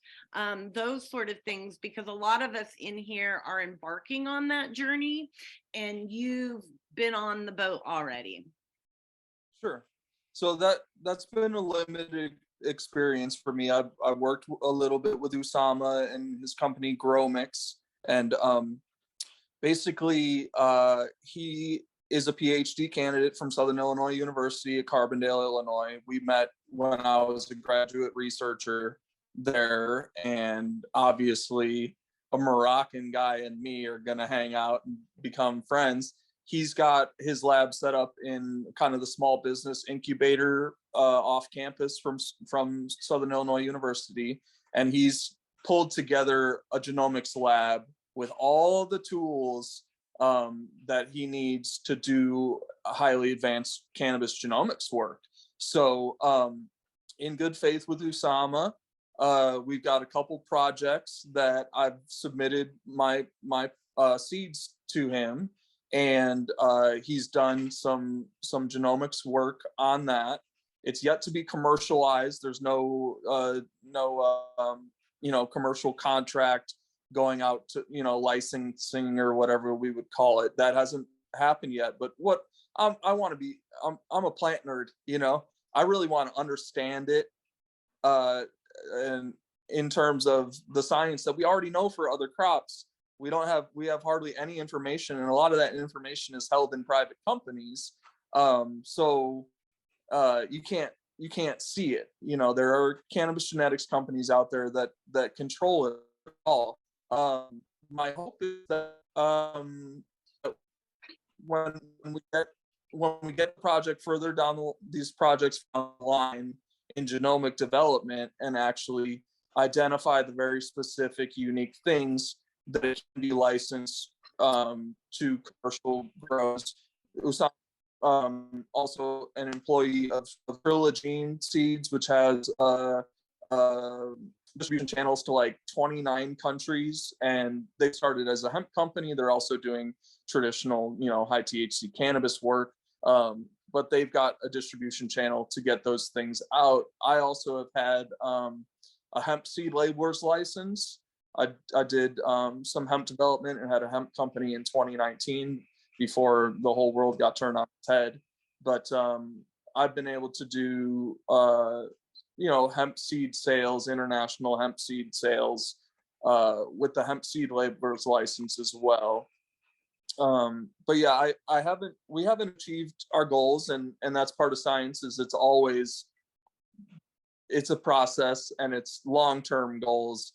those sort of things, because a lot of us in here are embarking on that journey, and you've been on the boat already. Sure. So that's been a limited experience for me. I worked a little bit with Usama and his company GrowMix, and basically, he is a PhD candidate from Southern Illinois University at Carbondale, Illinois. We met when I was a graduate researcher there, and obviously a Moroccan guy and me are going to hang out and become friends. He's got his lab set up in kind of the small business incubator off campus from Southern Illinois University, and he's pulled together a genomics lab with all the tools that he needs to do highly advanced cannabis genomics work. So in good faith with Usama, we've got a couple projects that I've submitted my seeds to him, and he's done some genomics work on that. It's yet to be commercialized. There's no commercial contract going out to licensing or whatever we would call it. That hasn't happened yet. But what I want to be, I'm a plant nerd. I really want to understand it, and in terms of the science that we already know for other crops. We have hardly any information, and a lot of that information is held in private companies. So you can't see it. There are cannabis genetics companies out there that control it all. My hope is that when we get the project further down these projects down the line in genomic development, and actually identify the very specific, unique things that it can be licensed to commercial grows. Usama, also an employee of Trilogene Seeds, which has distribution channels to like 29 countries, and they started as a hemp company. They're also doing traditional, high THC cannabis work, but they've got a distribution channel to get those things out. I also have had a hemp seed labeler's license. I did some hemp development and had a hemp company in 2019 before the whole world got turned on its head. But I've been able to do hemp seed sales, international hemp seed sales, with the hemp seed laborers license as well. But yeah, we haven't achieved our goals, and that's part of science. Is it's a process and it's long-term goals.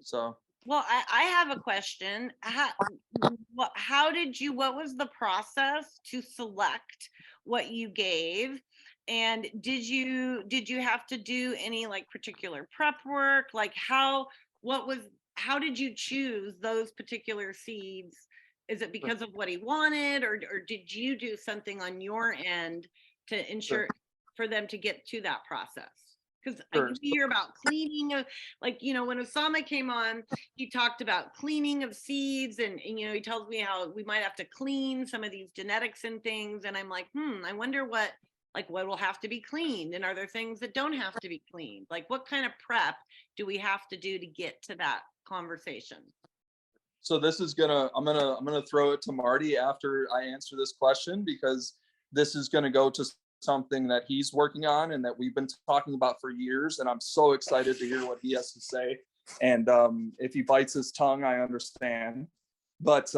So Well, I have a question. What was the process to select what you gave? And did you have to do any like particular prep work? Like how did you choose those particular seeds? Is it because of what he wanted, or did you do something on your end to ensure for them to get to that process? Because Sure. we hear about cleaning of, like, when Osama came on, he talked about cleaning of seeds, and he tells me how we might have to clean some of these genetics and things. And I'm like, I wonder what will have to be cleaned, and are there things that don't have to be cleaned? Like, what kind of prep do we have to do to get to that conversation? So this is I'm gonna throw it to Marty after I answer this question, because this is gonna go to something that he's working on and that we've been talking about for years, and I'm so excited to hear what he has to say. And if he bites his tongue, I understand. But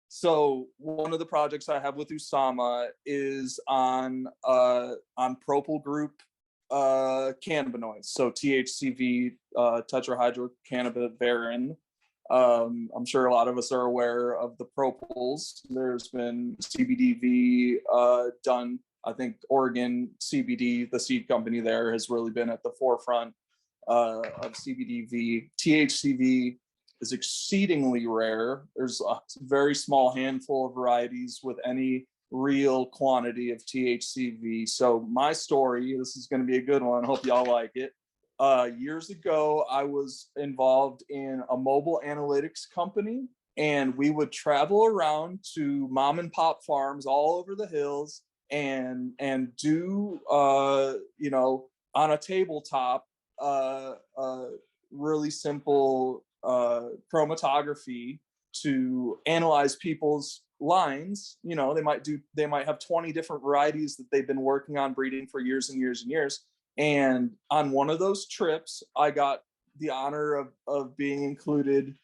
so one of the projects I have with Usama is on propyl group cannabinoids, so THCV, tetrahydrocannabivarin. I'm sure a lot of us are aware of the propyls. There's been CBDV done. I think Oregon CBD, the seed company there, has really been at the forefront of CBDV. THCV is exceedingly rare. There's a very small handful of varieties with any real quantity of THCV. So my story, this is going to be a good one. I hope y'all like it. Years ago, I was involved in a mobile analytics company, and we would travel around to mom and pop farms all over the hills and do on a tabletop really simple chromatography to analyze people's lines. They might have 20 different varieties that they've been working on breeding for years and years and years. And on one of those trips, I got the honor of being included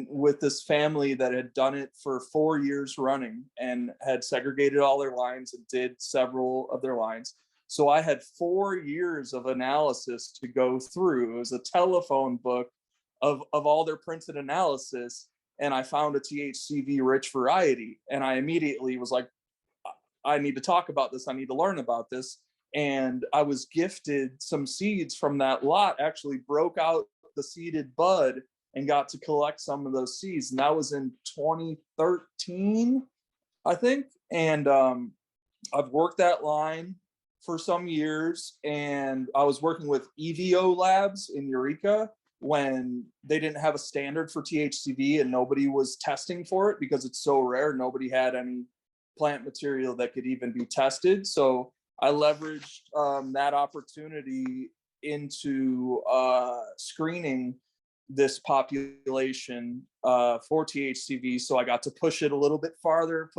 with this family that had done it for 4 years running and had segregated all their lines and did several of their lines. So I had 4 years of analysis to go through. It was a telephone book of all their printed analysis. And I found a THCV rich variety. And I immediately was like, I need to talk about this. I need to learn about this. And I was gifted some seeds from that lot, actually broke out the seeded bud and got to collect some of those seeds. And that was in 2013, I think. And I've worked that line for some years. And I was working with EVO Labs in Eureka when they didn't have a standard for THCV and nobody was testing for it because it's so rare. Nobody had any plant material that could even be tested. So I leveraged that opportunity into screening this population for THCV. So I got to push it a little bit farther.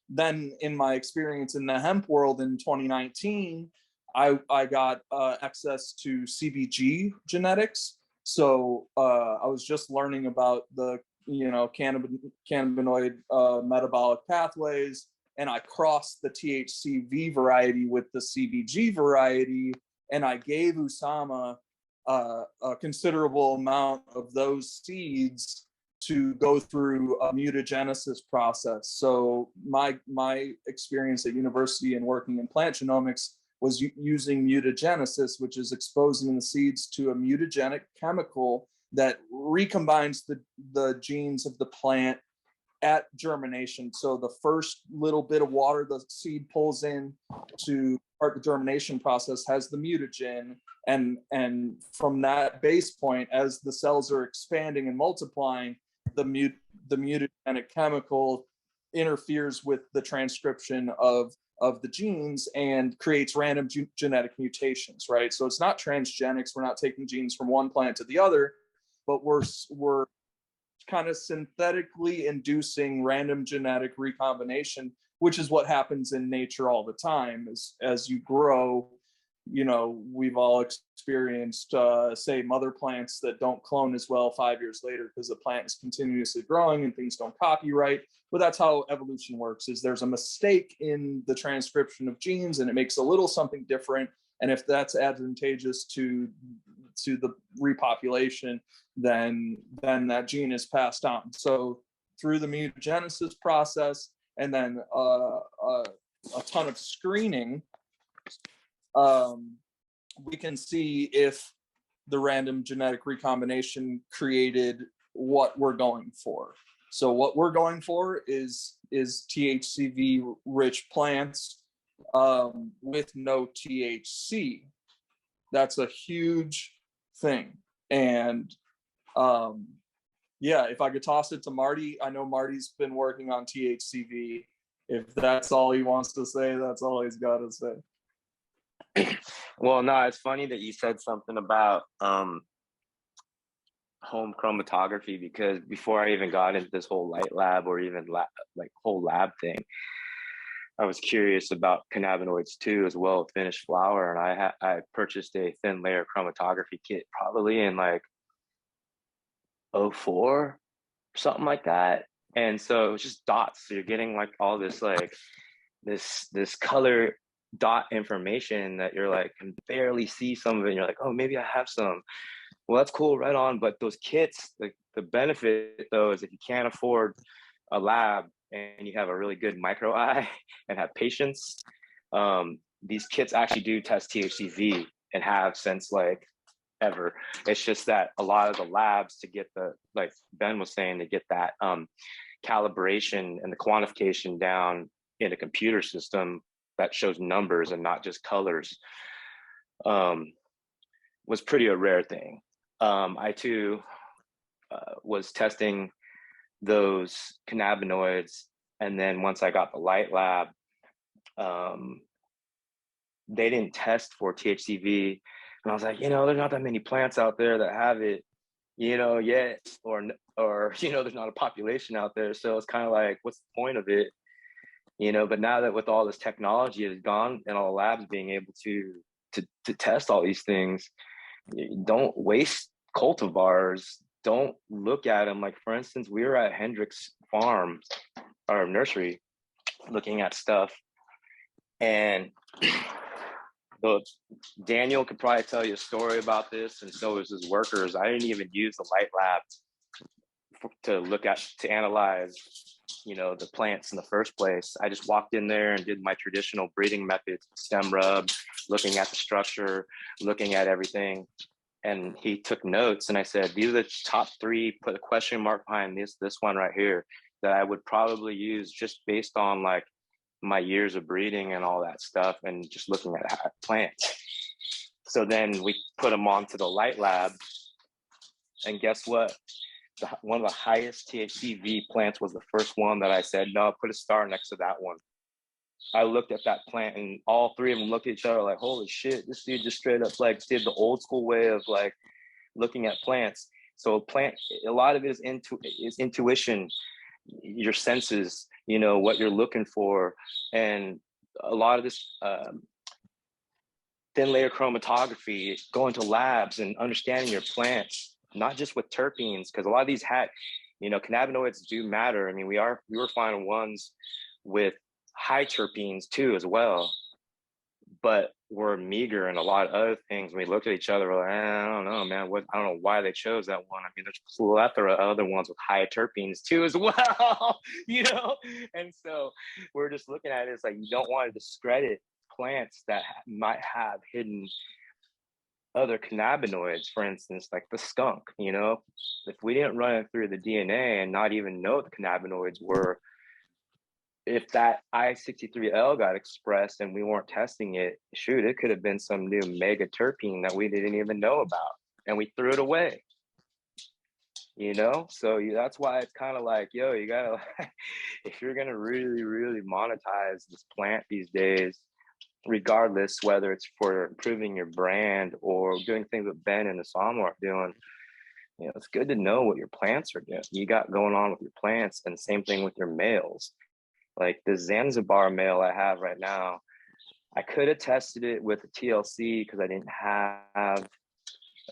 Then in my experience in the hemp world in 2019, I got access to CBG genetics. So I was just learning about the cannabinoid metabolic pathways, and I crossed the THCV variety with the CBG variety, and I gave Usama a considerable amount of those seeds to go through a mutagenesis process. So my experience at university and working in plant genomics was using mutagenesis, which is exposing the seeds to a mutagenic chemical that recombines the genes of the plant at germination. So the first little bit of water the seed pulls in to start the germination process has the mutagen, and from that base point, as the cells are expanding and multiplying, the mutagenic chemical interferes with the transcription of the genes and creates random genetic mutations, right? So it's not transgenics. We're not taking genes from one plant to the other, but we're kind of synthetically inducing random genetic recombination, which is what happens in nature all the time. As you grow, we've all experienced, say, mother plants that don't clone as well 5 years later because the plant is continuously growing and things don't copyright. But that's how evolution works, is there's a mistake in the transcription of genes and it makes a little something different. And if that's advantageous to the repopulation, then that gene is passed on. So through the mutagenesis process and then a ton of screening, we can see if the random genetic recombination created what we're going for. So what we're going for is THCV rich plants with no THC. That's a huge thing. And yeah, if I could toss it to Marty, I know Marty's been working on THCV. If that's all he wants to say, that's all he's got to say. Well, no, it's funny that you said something about home chromatography, because before I even got into this whole light lab or even like whole lab thing, I was curious about cannabinoids too, as well with finished flower. And I purchased a thin layer chromatography kit probably in like 04, something like that. And so it was just dots. So you're getting like all this like this color dot information that you're like can barely see some of it. And you're like, oh, maybe I have some. Well, that's cool, right on. But those kits, like the benefit though is if you can't afford a lab and you have a really good micro eye and have patience, these kits actually do test THCV and have since like ever. It's just that a lot of the labs, to get the, like Ben was saying, to get that calibration and the quantification down in a computer system that shows numbers and not just colors, was pretty a rare thing. I too was testing those cannabinoids, and then once I got the light lab, they didn't test for THCV, and I was like, there's not that many plants out there that have it, yet, or there's not a population out there, so it's kind of like, what's the point of it? But now that with all this technology has gone and all the labs being able to test all these things, don't waste cultivars. Don't look at them. Like, for instance, we were at Hendrick's farm or nursery looking at stuff, and Daniel could probably tell you a story about this, and so is his workers. I didn't even use the light lab to analyze the plants in the first place. I just walked in there and did my traditional breeding methods, stem rub, looking at the structure, looking at everything. And he took notes, and I said, these are the top 3, put a question mark behind this one right here, that I would probably use just based on like my years of breeding and all that stuff, and just looking at plants. So then we put them onto the light lab, and guess what? One of the highest THCV plants was the first one that I said, no, put a star next to that one. I looked at that plant, and all 3 of them looked at each other like, holy shit, this dude just straight up like did the old school way of like looking at plants. So a lot of it is intuition, your senses, what you're looking for. And a lot of this thin layer chromatography, going to labs and understanding your plants, not just with terpenes, because a lot of these cannabinoids do matter. I mean, we were finding ones with high terpenes too as well, but we're meager in a lot of other things. When we looked at each other, we're like, I don't know, man. I don't know why they chose that one. I mean, there's a plethora of other ones with high terpenes too as well, And so we're just looking at it. It's like, you don't want to discredit plants that might have hidden other cannabinoids, for instance, like the skunk. If we didn't run it through the DNA and not even know what the cannabinoids were, if that I63L got expressed and we weren't testing it, shoot, it could have been some new mega terpene that we didn't even know about, and we threw it away. So that's why it's kind of like, you gotta, if you're gonna really, really monetize this plant these days, regardless whether it's for improving your brand or doing things that Ben and Osama are doing, it's good to know what your plants are doing. You got going on with your plants, and same thing with your males. Like the Zanzibar male I have right now, I could have tested it with a TLC because I didn't have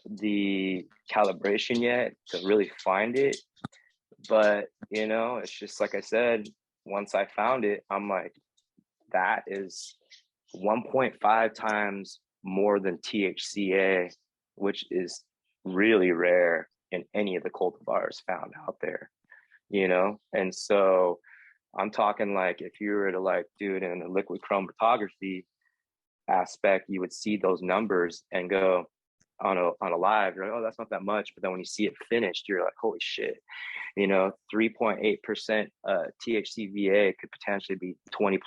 the calibration yet to really find it. But, you know, it's just like I said, once I found it, I'm like, that is 1.5 times more than THCA, which is really rare in any of the cultivars found out there, you know? And so I'm talking like, if you were to like do it in a liquid chromatography aspect, you would see those numbers and go on a live, you're like, oh, that's not that much. But then when you see it finished, you're like, holy shit, you know, 3.8% THCVA could potentially be 20+%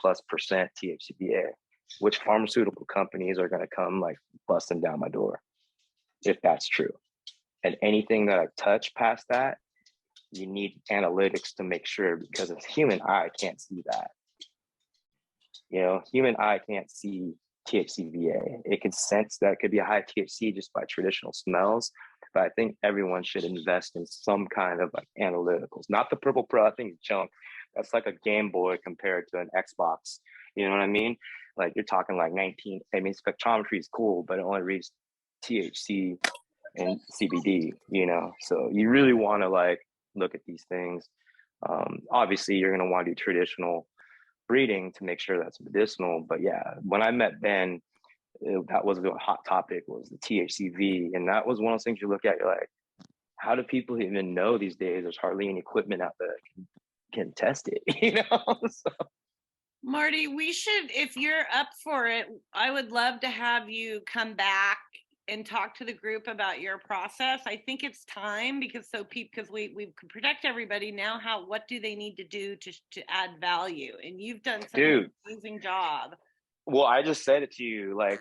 THCVA, which pharmaceutical companies are going to come like busting down my door if that's true. And anything that I touch past that, you need analytics to make sure, because a human eye can't see that. You know, human eye can't see THCVA. It can sense that it could be a high THC just by traditional smells. But I think everyone should invest in some kind of like analyticals. Not the Purple Pro, I think it's junk. That's like a Game Boy compared to an Xbox. You know what I mean? Like you're talking like 19, I mean, spectrometry is cool, but it only reads THC and CBD, you know? So you really want to like look at these things. Obviously you're going to want to do traditional breeding to make sure that's medicinal. But yeah, when I met Ben, that was the hot topic, was the THCV. And that was one of those things you look at, you're like, how do people even know these days? There's hardly any equipment out there that can test it, you know? So. Marty, we should, if you're up for it, I would love to have you come back and talk to the group about your process. I think it's time, because we can protect everybody now. What do they need to do to add value? And you've done such an amazing job. Well, I just said it to you, like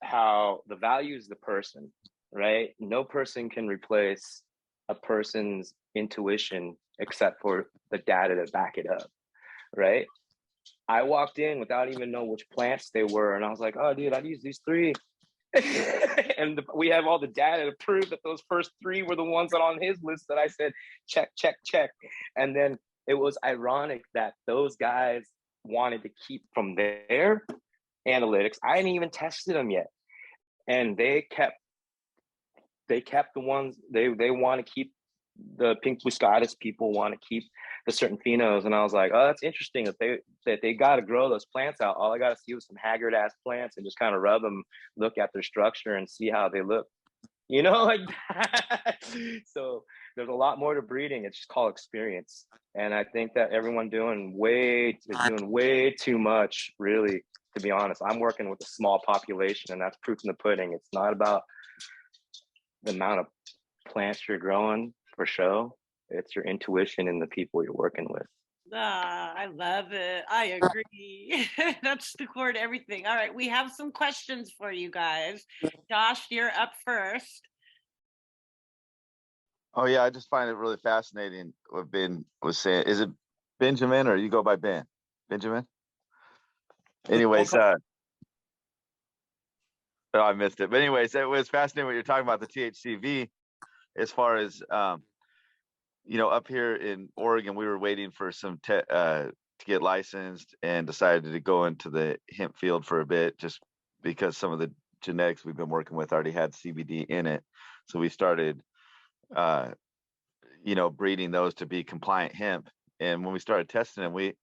how the value is the person, right? No person can replace a person's intuition except for the data to back it up, right? I walked in without even know which plants they were, and I was like, oh, dude, I've used these 3. And we have all the data to prove that those first 3 were the ones that on his list that I said, check, check, check. And then it was ironic that those guys wanted to keep from their analytics. I hadn't even tested them yet. And they kept the ones they want to keep. The pink muscatus people want to keep the certain phenos. And I was like, oh, that's interesting that they got to grow those plants out. All I got to see was some haggard ass plants and just kind of rub them, look at their structure and see how they look, you know, like that. So there's a lot more to breeding. It's just called experience. And I think that everyone is doing way too much, really, to be honest. I'm working with a small population, and that's proof in the pudding. It's not about the amount of plants you're growing for show. It's your intuition and the people you're working with. I love it. I agree. That's the core to everything. All right, we have some questions for you guys. Josh, you're up first. Oh yeah, I just find it really fascinating what Ben was saying. Is it Benjamin or you go by Ben? Benjamin? Anyways, oh, I missed it. But anyways, it was fascinating what you're talking about, the THCV, as far as you know, up here in Oregon, we were waiting for some to get licensed, and decided to go into the hemp field for a bit, just because some of the genetics we've been working with already had CBD in it. So we started, you know, breeding those to be compliant hemp. And when we started testing them, we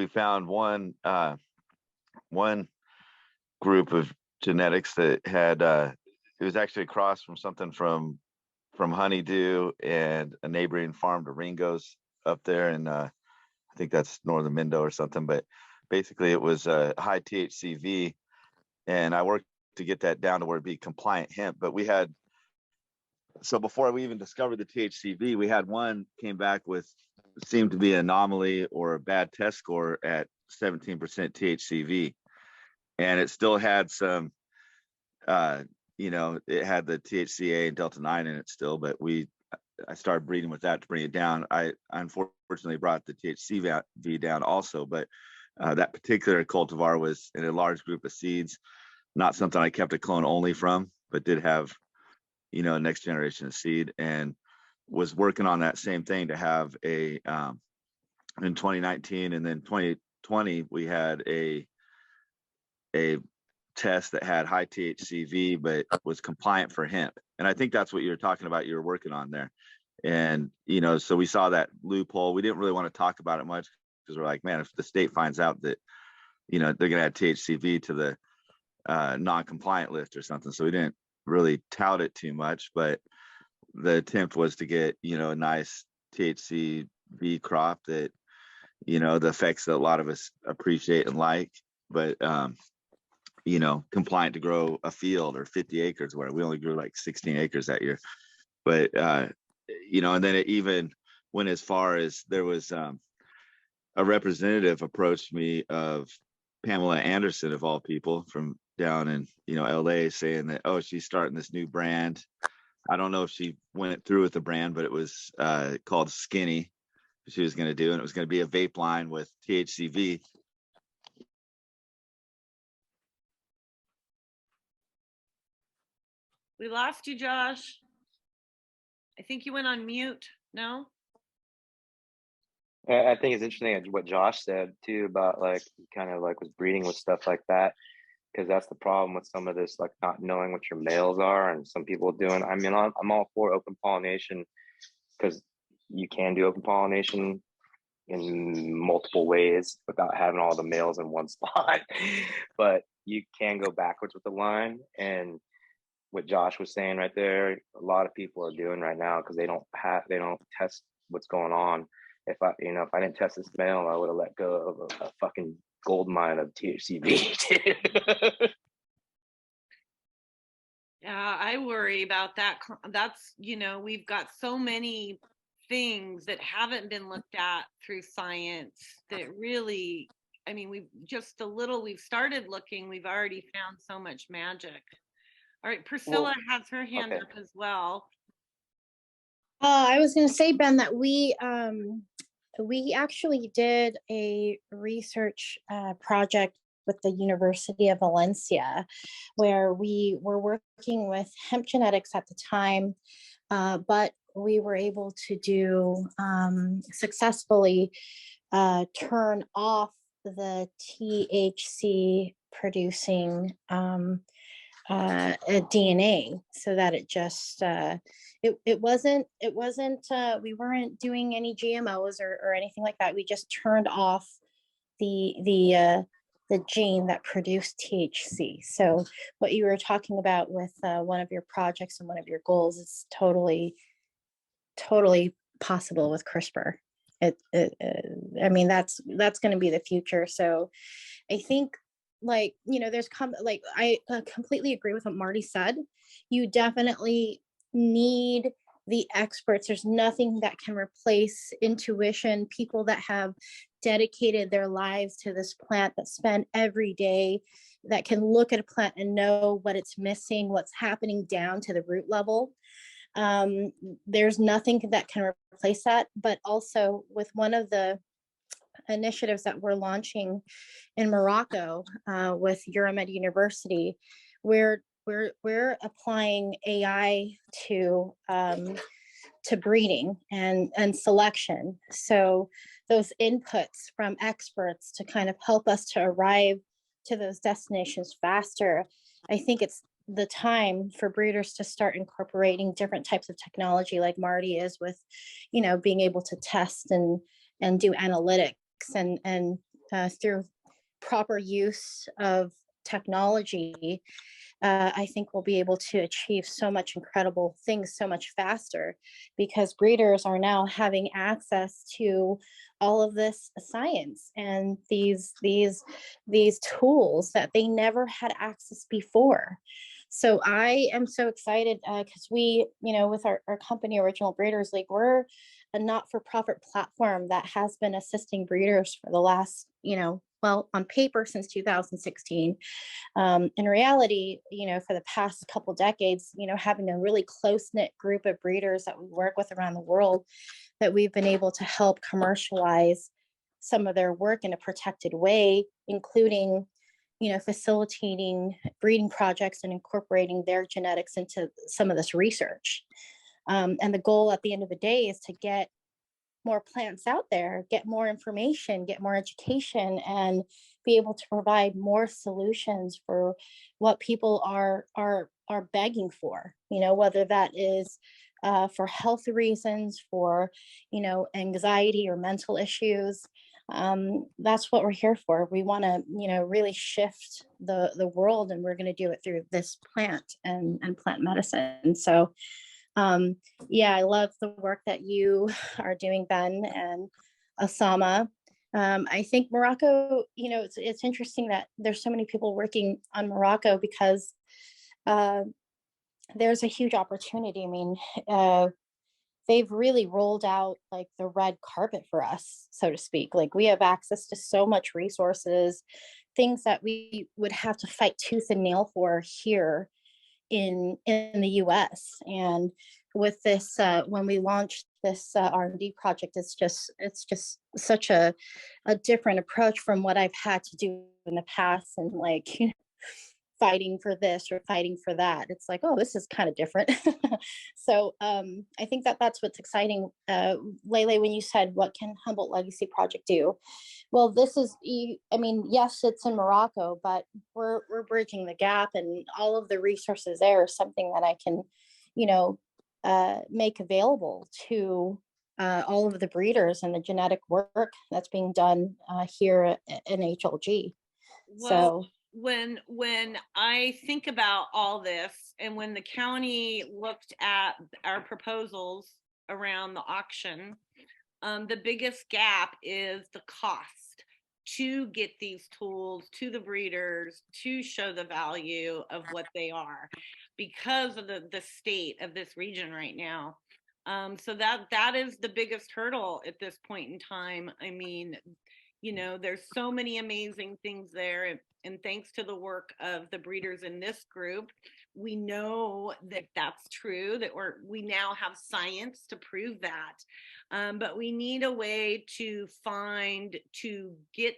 found one group of genetics that had it was actually a cross from something from honeydew and a neighboring farm to Ringo's up there, and I think that's northern Mindo or something. But basically, it was a high THCV, and I worked to get that down to where it'd be compliant hemp. But so before we even discovered the THCV, we had one came back with seemed to be an anomaly or a bad test score at 17% THCV, and it still had some. You know, it had the THCA and Delta 9 in it still, but I started breeding with that to bring it down. I unfortunately brought the THCV down also, but that particular cultivar was in a large group of seeds, not something I kept a clone only from, but did have, you know, a next generation of seed, and was working on that same thing to have a, in 2019, and then 2020, we had a a test that had high THCV, but was compliant for hemp. And I think that's what you're talking about. You were working on there. And, you know, so we saw that loophole. We didn't really want to talk about it much because we're like, man, if the state finds out that, you know, they're going to add THCV to the non-compliant list or something. So we didn't really tout it too much, but the attempt was to get, you know, a nice THCV crop that, you know, the effects that a lot of us appreciate and like, but, you know, compliant to grow a field or 50 acres where we only grew like 16 acres that year. But, you know, and then it even went as far as there was a representative approached me of Pamela Anderson, of all people, from down in, you know, LA, saying that, oh, she's starting this new brand. I don't know if she went through with the brand, but it was called Skinny. She was going to do, and it was going to be a vape line with THCV. We lost you, Josh. I think you went on mute. No? I think it's interesting what Josh said too about like kind of like was breeding with stuff like that, because that's the problem with some of this, like not knowing what your males are and some people doing. I mean, I'm all for open pollination because you can do open pollination in multiple ways without having all the males in one spot, but you can go backwards with the line. And what Josh was saying right there, a lot of people are doing right now because they don't test what's going on. If I didn't test this male, I would have let go of a fucking gold mine of THCV. Yeah, I worry about that. That's, you know, we've got so many things that haven't been looked at through science that really, I mean, we've started looking, we've already found so much magic. All right, Priscilla has her hand up as well. I was going to say, Ben, that we actually did a research project with the University of Valencia, where we were working with hemp genetics at the time, but we were able to do successfully turn off the THC producing DNA so that it just it wasn't we weren't doing any GMOs or anything like that. We just turned off the gene that produced THC. So what you were talking about with one of your projects and one of your goals is totally possible with CRISPR. I mean, that's going to be the future. So I think, like, you know, I completely agree with what Marty said. You definitely need the experts. There's nothing that can replace intuition, people that have dedicated their lives to this plant, that spend every day, that can look at a plant and know what it's missing, what's happening down to the root level. There's nothing that can replace that. But also with one of the initiatives that we're launching in Morocco with Euromed University, we're applying AI to breeding and selection. So those inputs from experts to kind of help us to arrive to those destinations faster. I think it's the time for breeders to start incorporating different types of technology, like Marty is with, you know, being able to test and do analytics and through proper use of technology. I think we'll be able to achieve so much incredible things so much faster, because breeders are now having access to all of this science and these tools that they never had access before. So I am so excited because we, you know, with our company, Original Breeders League, we're a not-for-profit platform that has been assisting breeders for the last, you know, well, on paper since 2016. In reality, you know, for the past couple decades, you know, having a really close-knit group of breeders that we work with around the world, that we've been able to help commercialize some of their work in a protected way, including, you know, facilitating breeding projects and incorporating their genetics into some of this research. And the goal at the end of the day is to get more plants out there, get more information, get more education, and be able to provide more solutions for what people are begging for, whether that is for health reasons, for anxiety or mental issues. That's what we're here for. We want to really shift the world, and we're going to do it through this plant and plant medicine. So yeah, I love the work that you are doing, Ben and Osama. I think Morocco, it's interesting that there's so many people working on Morocco because there's a huge opportunity. I mean, they've really rolled out like the red carpet for us, so to speak. Like, we have access to so much resources, things that we would have to fight tooth and nail for here in the US. And with this, when we launched this R&D project, it's just such a different approach from what I've had to do in the past, and like fighting for this or fighting for that. It's like, oh, this is kind of different. So I think that's what's exciting. Lele, when you said, what can Humboldt Legacy Project do? Well, this is, I mean, yes, it's in Morocco, but we're bridging the gap, and all of the resources there is something that I can, make available to all of the breeders and the genetic work that's being done here in HLG. Well, So when I think about all this, and when the county looked at our proposals around the auction, the biggest gap is the cost to get these tools to the breeders to show the value of what they are, because of the state of this region right now. So that is the biggest hurdle at this point in time. I mean, there's so many amazing things there, and thanks to the work of the breeders in this group, we know that that's true, that we now have science to prove that. But we need a way to get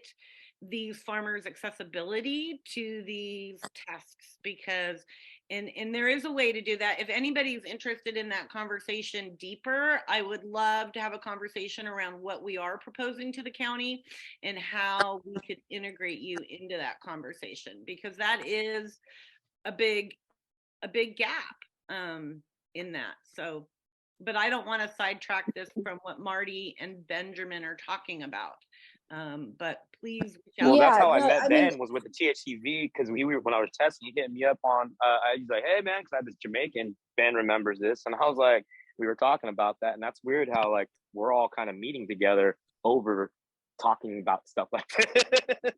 these farmers accessibility to these tests, because and there is a way to do that. If anybody's interested in that conversation deeper, I would love to have a conversation around what we are proposing to the county and how we could integrate you into that conversation, because that is a big gap in that. So, but I don't want to sidetrack this from what Marty and Benjamin are talking about. But please reach out. Well, that's yeah, how I no, met I mean, Ben, was with the THCV, because when I was testing, he hit me up on. He's like, "Hey man," because I had this Jamaican. Ben remembers this, and I was like, we were talking about that, and that's weird how like we're all kind of meeting together over talking about stuff like this.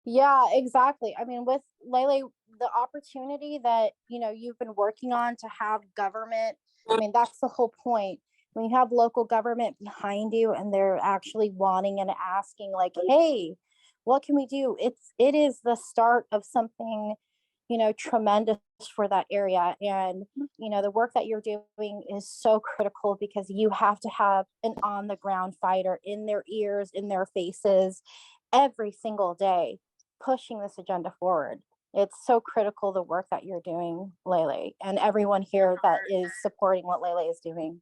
yeah, exactly. I mean, with Lele, the opportunity that, you've been working on to have government, I mean, that's the whole point. When you have local government behind you and they're actually wanting and asking like, hey, what can we do? It is the start of something, tremendous for that area. And, the work that you're doing is so critical, because you have to have an on the ground fighter in their ears, in their faces every single day, pushing this agenda forward. It's so critical, the work that you're doing, Lele, and everyone here that is supporting what Lele is doing.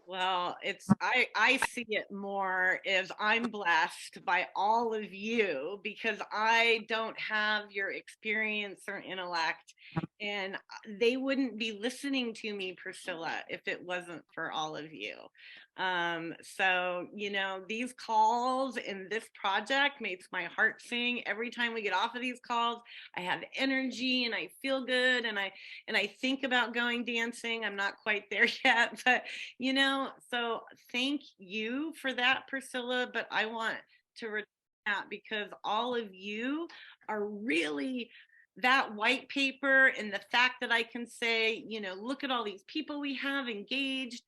Well, I see it more as I'm blessed by all of you, because I don't have your experience or intellect, and they wouldn't be listening to me, Priscilla, if it wasn't for all of you. So, these calls and this project makes my heart sing. Every time we get off of these calls, I have energy and I feel good, and I think about going dancing. I'm not quite there yet, but so thank you for that, Priscilla. But I want to return that, because all of you are really that white paper, and the fact that I can say, look at all these people we have engaged,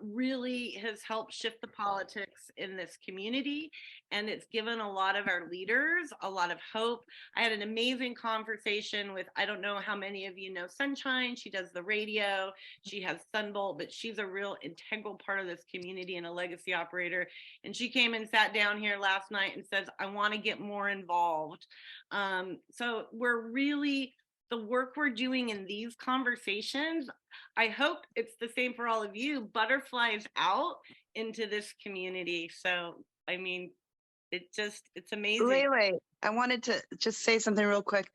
really has helped shift the politics in this community. And it's given a lot of our leaders a lot of hope. I had an amazing conversation with, I don't know how many of you know Sunshine. She does the radio, she has Sunbolt, but she's a real integral part of this community and a legacy operator. And she came and sat down here last night and says, I want to get more involved. So we're really the work we're doing in these conversations, I hope it's the same for all of you, butterflies out into this community. So, I mean, it's amazing. Lele, I wanted to just say something real quick.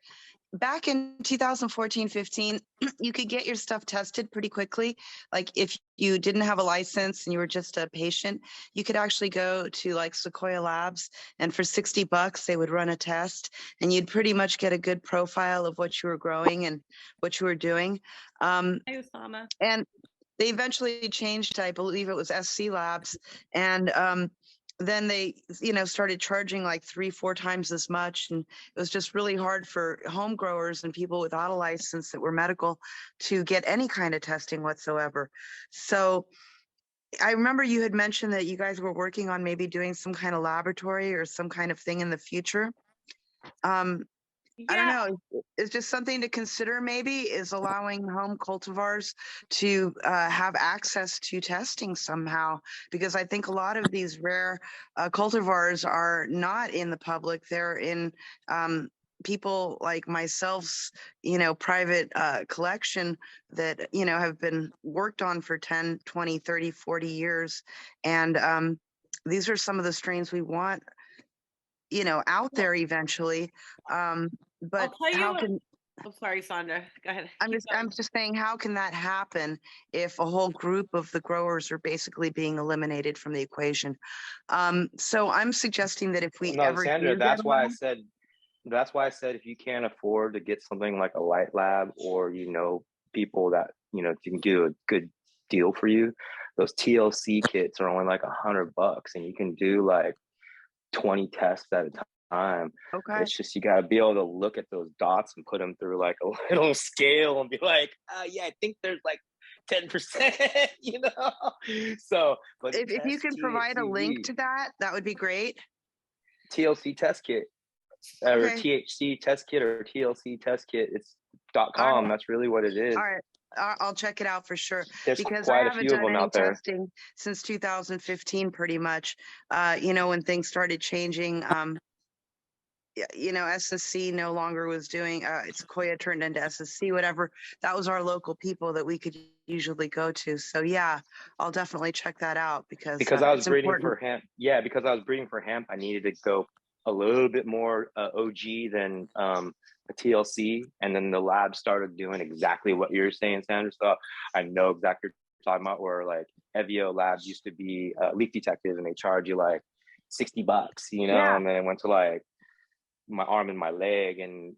Back in 2014, 15, you could get your stuff tested pretty quickly. Like if you didn't have a license and you were just a patient, you could actually go to like Sequoia Labs, and for $60, they would run a test and you'd pretty much get a good profile of what you were growing and what you were doing. Hi, Osama. And they eventually changed, I believe it was SC Labs. And then they, started charging like 3-4 times as much. And it was just really hard for home growers and people without a license that were medical to get any kind of testing whatsoever. So I remember you had mentioned that you guys were working on maybe doing some kind of laboratory or some kind of thing in the future. I don't know. It's just something to consider, maybe, is allowing home cultivars to have access to testing somehow, because I think a lot of these rare cultivars are not in the public. They're in people like myself's, private collection that, have been worked on for 10, 20, 30, 40 years. And these are some of the strains we want, out there eventually. But how can, oh, sorry, Sandra, go ahead. I'm just saying, how can that happen if a whole group of the growers are basically being eliminated from the equation? So I'm suggesting that if we No, ever Sandra, do that's get why I along- said if you can't afford to get something like a light lab, or people that can do a good deal for you, those TLC kits are only like $100, and you can do like 20 tests at a time. Okay. It's just you got to be able to look at those dots and put them through like a little scale and be like, yeah, I think there's like 10%, So, but if you can provide a link to that, that would be great. TLC test kit, or Okay. THC test kit, or TLC test kit. It's .com. That's really what it is. All right. I'll check it out for sure. There's Because quite I a haven't few of done them any out there. testing since 2015, pretty much. When things started changing, SSC no longer was doing, Sequoia turned into SSC, whatever. That was our local people that we could usually go to. So yeah, I'll definitely check that out because I was it's breeding important. for hemp. Yeah, because I was breeding for hemp, I needed to go a little bit more OG than a TLC, and then the lab started doing exactly what you're saying, Sandra. So I know exactly what you're talking about. Where like Evio Labs used to be leaf detective, and they charge you like $60, Yeah. and then it went to like my arm and my leg, and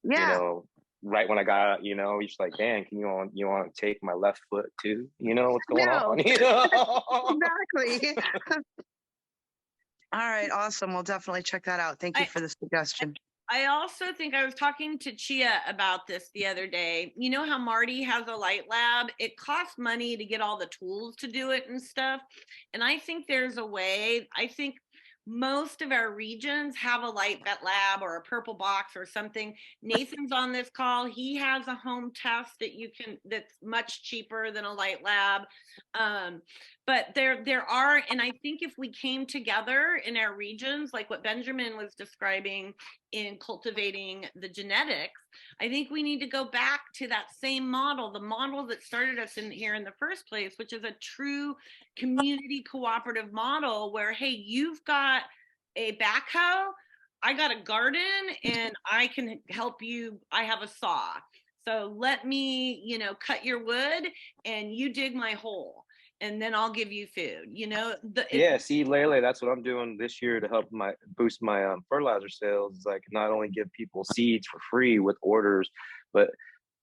right when I got out, he's like, "Dan, you want to take my left foot too? What's going on?" Exactly. All right, awesome. We'll definitely check that out. Thank you for the suggestion. I also think I was talking to Chia about this the other day. You know how Marty has a light lab? It costs money to get all the tools to do it and stuff. And I think there's a way. I think most of our regions have a light lab or a purple box or something. Nathan's on this call. He has a home test that's much cheaper than a light lab. But there are, and I think if we came together in our regions, like what Benjamin was describing in cultivating the genetics, I think we need to go back to that same model, the model that started us in here in the first place, which is a true community cooperative model where, hey, you've got a backhoe, I got a garden, and I can help you. I have a saw. So let me, cut your wood and you dig my hole, and then I'll give you food. Yeah, see, Lele, that's what I'm doing this year to help boost my fertilizer sales. It's like not only give people seeds for free with orders, but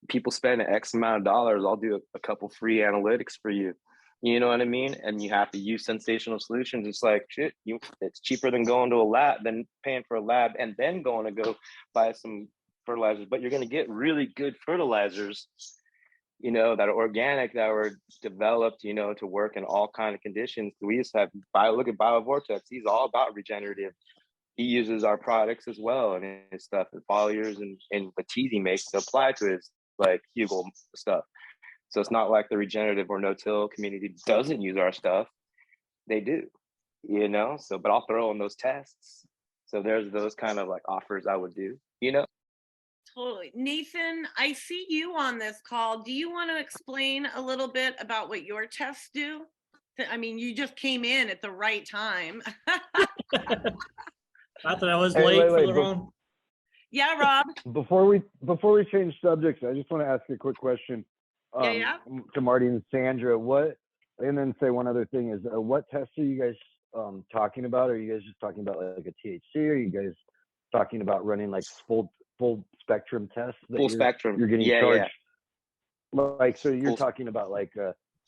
people spend X amount of dollars, I'll do a couple free analytics for you. You know what I mean? And you have to use Sensational Solutions. It's like shit. It's cheaper than going to a lab, than paying for a lab, and then going to go buy some fertilizers. But you're going to get really good fertilizers, that are organic, that were developed, to work in all kind of conditions. We just have look at BioVortex. He's all about regenerative. He uses our products as well and his stuff, and foliars and the teas he makes to apply to his like Hugel stuff. So it's not like the regenerative or no-till community doesn't use our stuff. They do, so, but I'll throw in those tests. So there's those kind of like offers I would do, Totally. Nathan, I see you on this call. Do you want to explain a little bit about what your tests do? I mean, you just came in at the right time. Not that I was Hey, late for wait, the wrong. Yeah, Rob. Before we change subjects, I just want to ask you a quick question. Yeah. To Marty and Sandra, and then say one other thing is, what tests are you guys talking about? Are you guys just talking about like a THC? Or are you guys talking about running like full spectrum tests? Full spectrum. You're getting Yeah, charged. Like, so you're Full- talking about like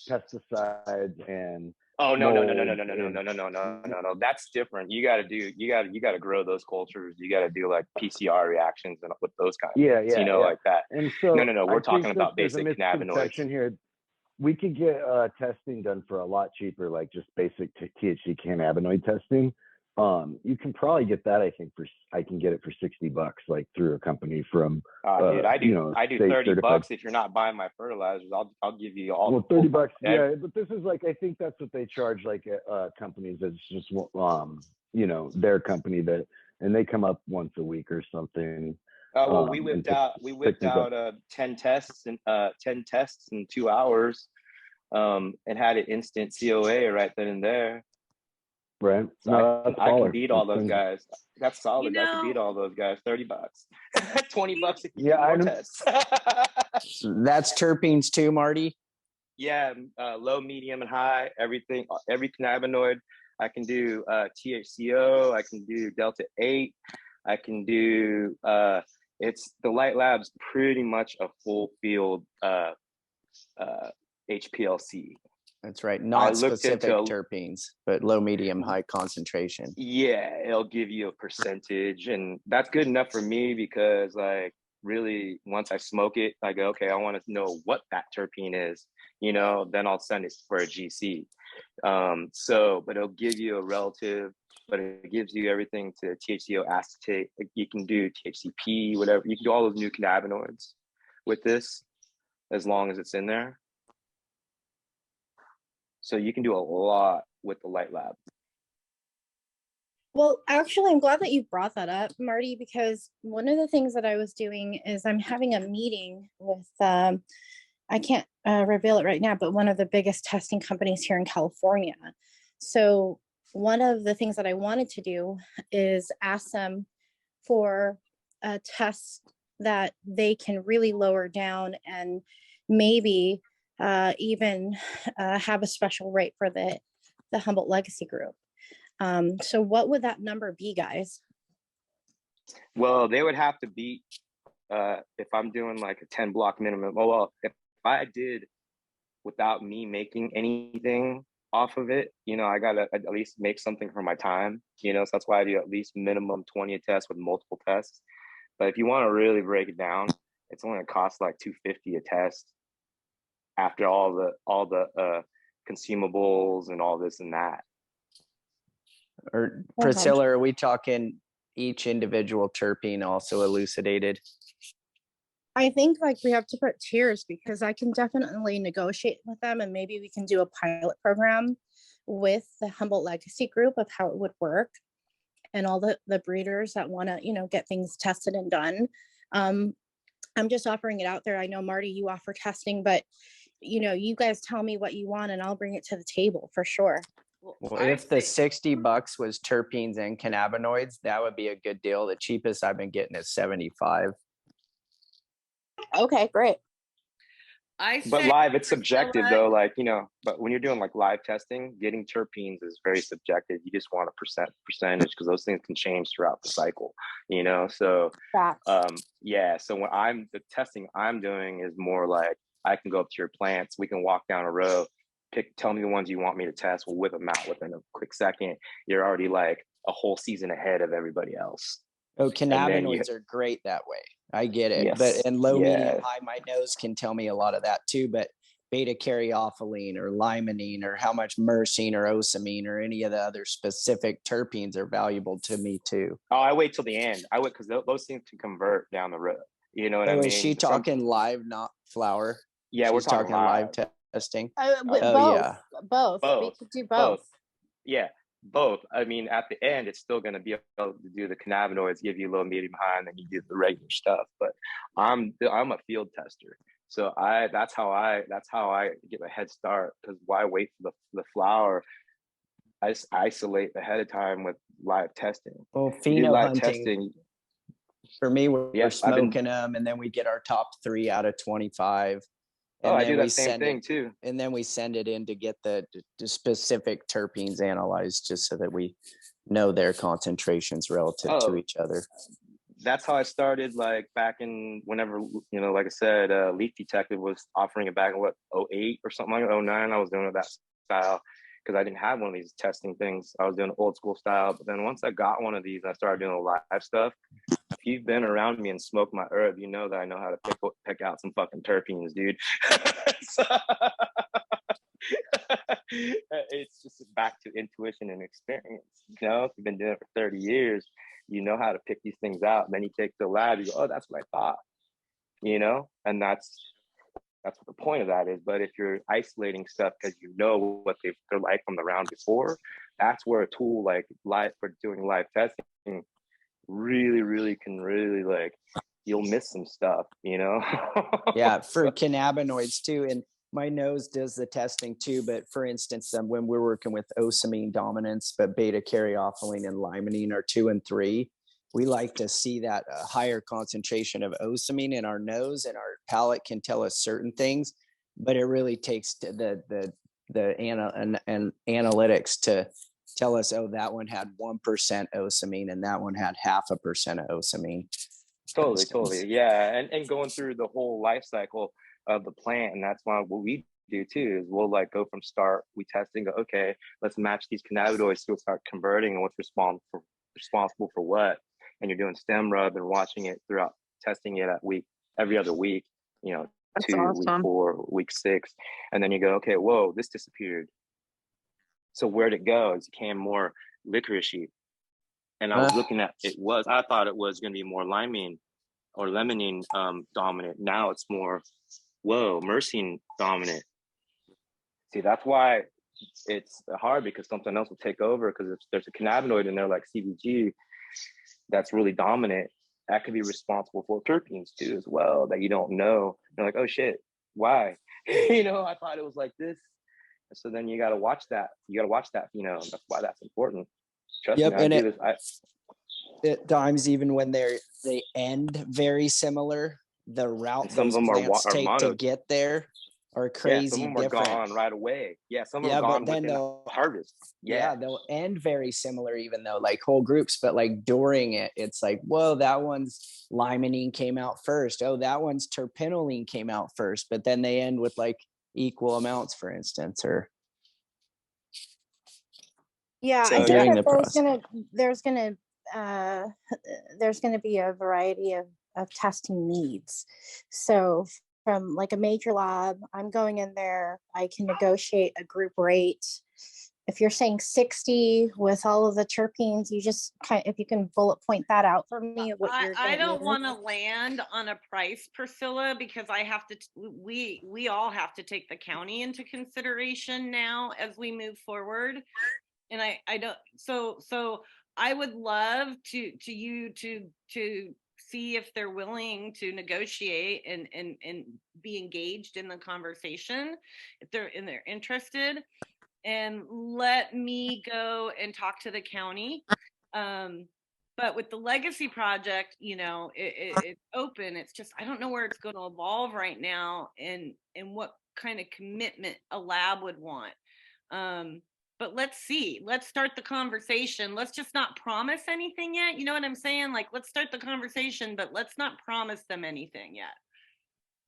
pesticides and Oh no. molds That's different. You gotta grow those cultures. You gotta do like PCR reactions and with those kind of things, yeah. like that. And so No. We're I talking think about there's a basic cannabinoids. misconception here. We could get testing done for a lot cheaper, like just basic THC cannabinoid testing. You can probably get that. I can get it for $60, like through a company from. Dude, I do state $30 certified. if you're not buying my fertilizers. I'll give you all. Well, $30, yeah. But this is like, I think that's what they charge like companies. It's just their company and they come up once a week or something. Well, we whipped out 10 tests in 2 hours, and had an instant COA right then and there. Right. So No, I can beat all those guys. That's solid. I can beat all those guys. $30, $20 if you do more tests. That's terpenes too, Marty. Yeah, low, medium, and high. Everything, every cannabinoid. I can do THCO. I can do Delta 8. I can do. It's the Light Lab's pretty much a full field HPLC. That's right. Not specific terpenes, but low, medium, high concentration. Yeah, it'll give you a percentage, and that's good enough for me because, like, really, once I smoke it, I go, okay, I want to know what that terpene is. Then I'll send it for a GC. But it'll give you a relative, but it gives you everything to THCO acetate. You can do THCP, whatever. You can do all those new cannabinoids with this, as long as it's in there. So you can do a lot with the Light Lab. Well, actually, I'm glad that you brought that up, Marty, because one of the things that I was doing is I'm having a meeting with, I can't reveal it right now, but one of the biggest testing companies here in California. So one of the things that I wanted to do is ask them for tests that they can really lower down and maybe even have a special rate for the Humboldt Legacy Group. So what would that number be, guys? Well, they would have to beat, if I'm doing like a 10 block minimum. Well, if I did without me making anything off of it, I gotta at least make something for my time, so that's why I do at least minimum 20 a test with multiple tests. But if you want to really break it down, it's only gonna cost like $250 a test after all the consumables and all this and that. Or Priscilla, are we talking each individual terpene also elucidated? I think like we have to put tiers because I can definitely negotiate with them and maybe we can do a pilot program with the Humboldt Legacy Group of how it would work and all the breeders that want to, get things tested and done. I'm just offering it out there. I know, Marty, you offer testing, but you guys tell me what you want and I'll bring it to the table for sure. Well, if the $60 was terpenes and cannabinoids, that would be a good deal. The cheapest I've been getting is $75. Okay, great. But live, it's subjective though. Like, but when you're doing like live testing, getting terpenes is very subjective. You just want a percentage because those things can change throughout the cycle, So, yeah. So when the testing I'm doing is more like I can go up to your plants. We can walk down a row, tell me the ones you want me to test. We'll whip them out within a quick second. You're already like a whole season ahead of everybody else. Oh, cannabinoids are great that way. I get it. Yes. But in low, medium, high, my nose can tell me a lot of that too. But beta caryophyllene or limonene or how much myrcene or osamine or any of the other specific terpenes are valuable to me too. Oh, I wait till the end. I wait because those things can convert down the road. You know what I mean? Is she talking live, not flower? Yeah, we're talking live testing. Both. We could do both. Yeah, both. I mean, at the end, it's still going to be able to do the cannabinoids, give you low, medium, high, and then you do the regular stuff. But I'm a field tester. So that's how I get a head start, because why wait for the flower? I isolate ahead of time with live testing. Well, You do pheno live hunting testing. for me, we're Yes, I've been. smoking them, and then we get our top 3 out of 25. Oh, And I then do we that same send thing it, too. and then we send it in to get the specific terpenes analyzed, just so that we know their concentrations relative to Oh, each other. that's how I started, like back in whenever, like I said, Leaf Detective was offering it back in what, 08 or something like 09. I was doing it that style because I didn't have one of these testing things. I was doing old school style. But then once I got one of these and I started doing the live stuff, if you've been around me and smoked my herb, you know that I know how to pick out some fucking terpenes, dude. So, it's just back to intuition and experience. If you've been doing it for 30 years, you know how to pick these things out. And then you take the lab, you go, oh, that's what I thought, and that's what the point of that is. But if you're isolating stuff because you know what they're like from the round before, that's where a tool like live for doing live testing really can really, like, you'll miss some stuff, Yeah, for cannabinoids too. And my nose does the testing too. But for instance, when we're working with osamine dominance, but beta caryophyllene and limonene are 2 and 3, we like to see that higher concentration of osamine in our nose, and our palate can tell us certain things. But it really takes the analytics to tell us, oh, that one had 1% osamine and that one had 0.5% of osamine. Totally. Yeah. And going through the whole life cycle of the plant. And that's why what we do too is we'll like go from start, we test and go, okay, let's match these cannabinoids, so we'll start converting and what's responsible for what. And you're doing stem rub and watching it throughout, testing it every other week, That's 2, awesome. week 4, week 6. And then you go, okay, whoa, this disappeared. So where'd it go? It became more licoricey. And I was looking at I thought it was going to be more limonene or limonene dominant. Now it's more, myrcene dominant. See, that's why it's hard, because something else will take over. Because if there's a cannabinoid in there like CBG that's really dominant, that could be responsible for terpenes too as well, that you don't know. You're like, oh shit, why? I thought it was like this. So then you got to watch that. That's why that's important. Trust me, I do this. At times, even when they end very similar, the route some those of them plants are take mono. to get there are crazy some of them different. are gone right away. Yeah, some of them are gone within the harvest. Yeah, they'll end very similar, even though like whole groups, but like during it, it's like, whoa, that one's limonene came out first. Oh, that one's terpinolene came out first, but then they end with like equal amounts, for instance, or Yeah, so I think during that the process. there's gonna be a variety of testing needs. So from like a major lab, I'm going in there, I can negotiate a group rate. If you're saying 60 with all of the terpenes, you just if you can bullet point that out for me, what you're I don't use. want to land on a price, Priscilla, because I have to, we all have to take the county into consideration now as we move forward. And I don't, so I would love to see if they're willing to negotiate and be engaged in the conversation, if they're interested, and let me go and talk to the county. But with the legacy project, it's open. It's just, I don't know where it's going to evolve right now, and what kind of commitment a lab would want. But let's see, let's start the conversation. Let's just not promise anything yet. You know what I'm saying? Like, let's start the conversation, but let's not promise them anything yet.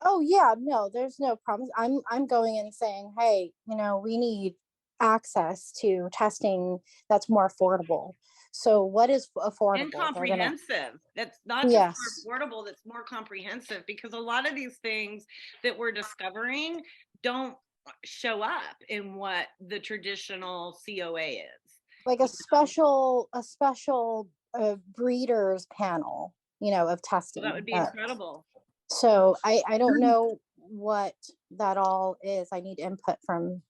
Oh yeah, no, there's no problem. I'm going in saying, hey, we need access to testing that's more affordable. So what is affordable? And comprehensive. That's not just more affordable, that's more comprehensive, because a lot of these things that we're discovering don't show up in what the traditional COA is. Like a special breeders panel, of testing. Well, that would be incredible. So I don't know what that all is. I need input from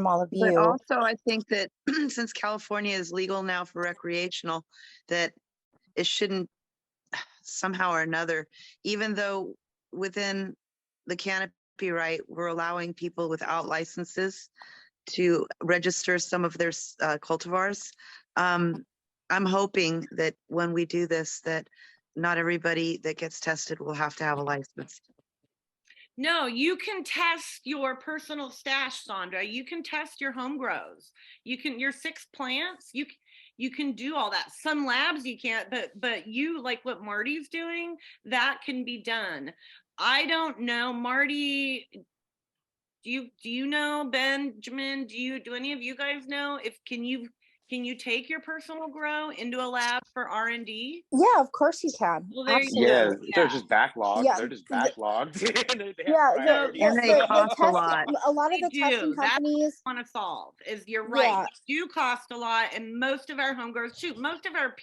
all of you. But also, I think that since California is legal now for recreational, that it shouldn't somehow or another, even though within the canopy right, we're allowing people without licenses to register some of their cultivars. I'm hoping that when we do this, that not everybody that gets tested will have to have a license. No, you can test your personal stash, Sandra. You can test your home grows. You can your 6 plants. You can do all that. Some labs you can't, but you, like what Marty's doing, that can be done. I don't know, Marty. Do you know, Benjamin? Do any of you guys know if can you take your personal grow into a lab for R&D? Yeah, of course you can. Well, there you Absolutely. Yeah, go. they're Yeah. just backlogged. Yeah, They're just backlogged. They have yeah, priorities. And they cost a testing, lot. a lot of They the testing do. That's companies, what I want to solve is you're right. yeah, They do cost a lot, and most of our home growers, shoot, most of our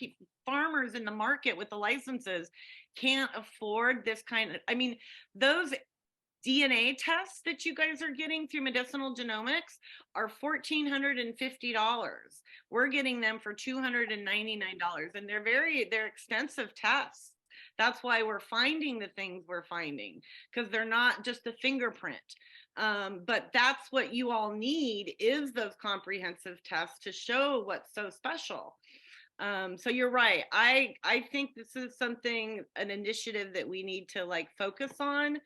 farmers in the market with the licenses can't afford this kind of. I mean, those DNA tests that you guys are getting through medicinal genomics are $1,450. We're getting them for $299, and they're extensive tests. That's why we're finding the things we're finding, because they're not just a fingerprint. But that's what you all need, is those comprehensive tests to show what's so special. So you're right. I think this is something, an initiative that we need to like focus on,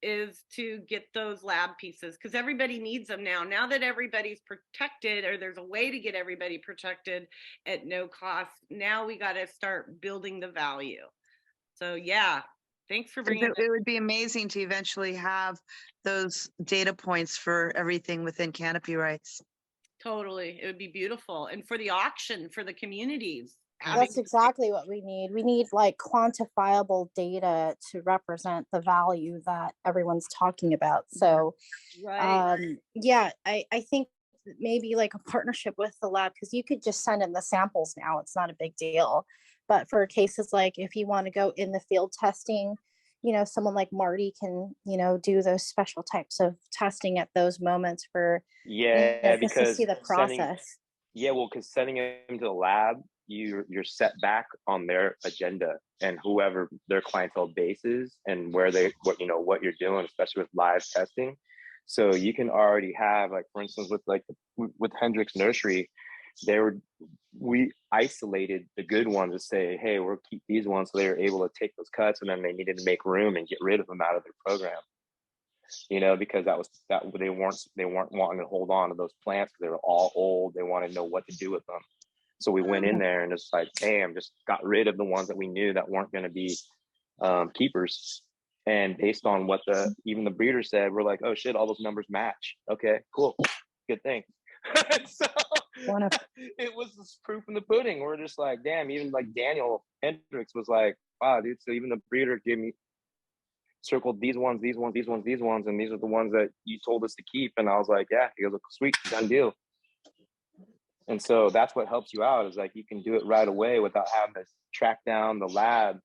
is to get those lab pieces, because everybody needs them now that everybody's protected, or there's a way to get everybody protected at no cost. Now we got to start building the value. So yeah, thanks for bringing It would be amazing to eventually have those data points for everything within canopy rights. Totally. It would be beautiful. And for the auction, for the communities. that's exactly what we need. We need like quantifiable data to represent the value that everyone's talking about. So, right. Yeah, I think maybe like a partnership with the lab, because you could just send in the samples now. It's not a big deal. But for cases like if you want to go in the field testing, someone like Marty can, do those special types of testing at those moments for, Yeah, just to because see the process. because sending them to the lab, you're set back on their agenda and whoever their clientele base is and what you're doing, especially with live testing. So you can already have, like, for instance, with Hendrix Nursery, we isolated the good ones to say, hey, we'll keep these ones, so they were able to take those cuts, and then they needed to make room and get rid of them out of their program. Because they weren't wanting to hold on to those plants because they were all old. They wanted to know what to do with them. So we went in there and it's like, bam, just got rid of the ones that we knew that weren't going to be keepers. And based on what even the breeder said, we're like, oh shit, all those numbers match. Okay, cool, good thing. So it was this proof in the pudding. We're just like, damn. Even like Daniel Hendricks was like, wow, dude. So even the breeder gave me circled these ones, and these are the ones that you told us to keep. And I was like, yeah. He goes, sweet, done deal. And so that's what helps you out, is like you can do it right away without having to track down the lab,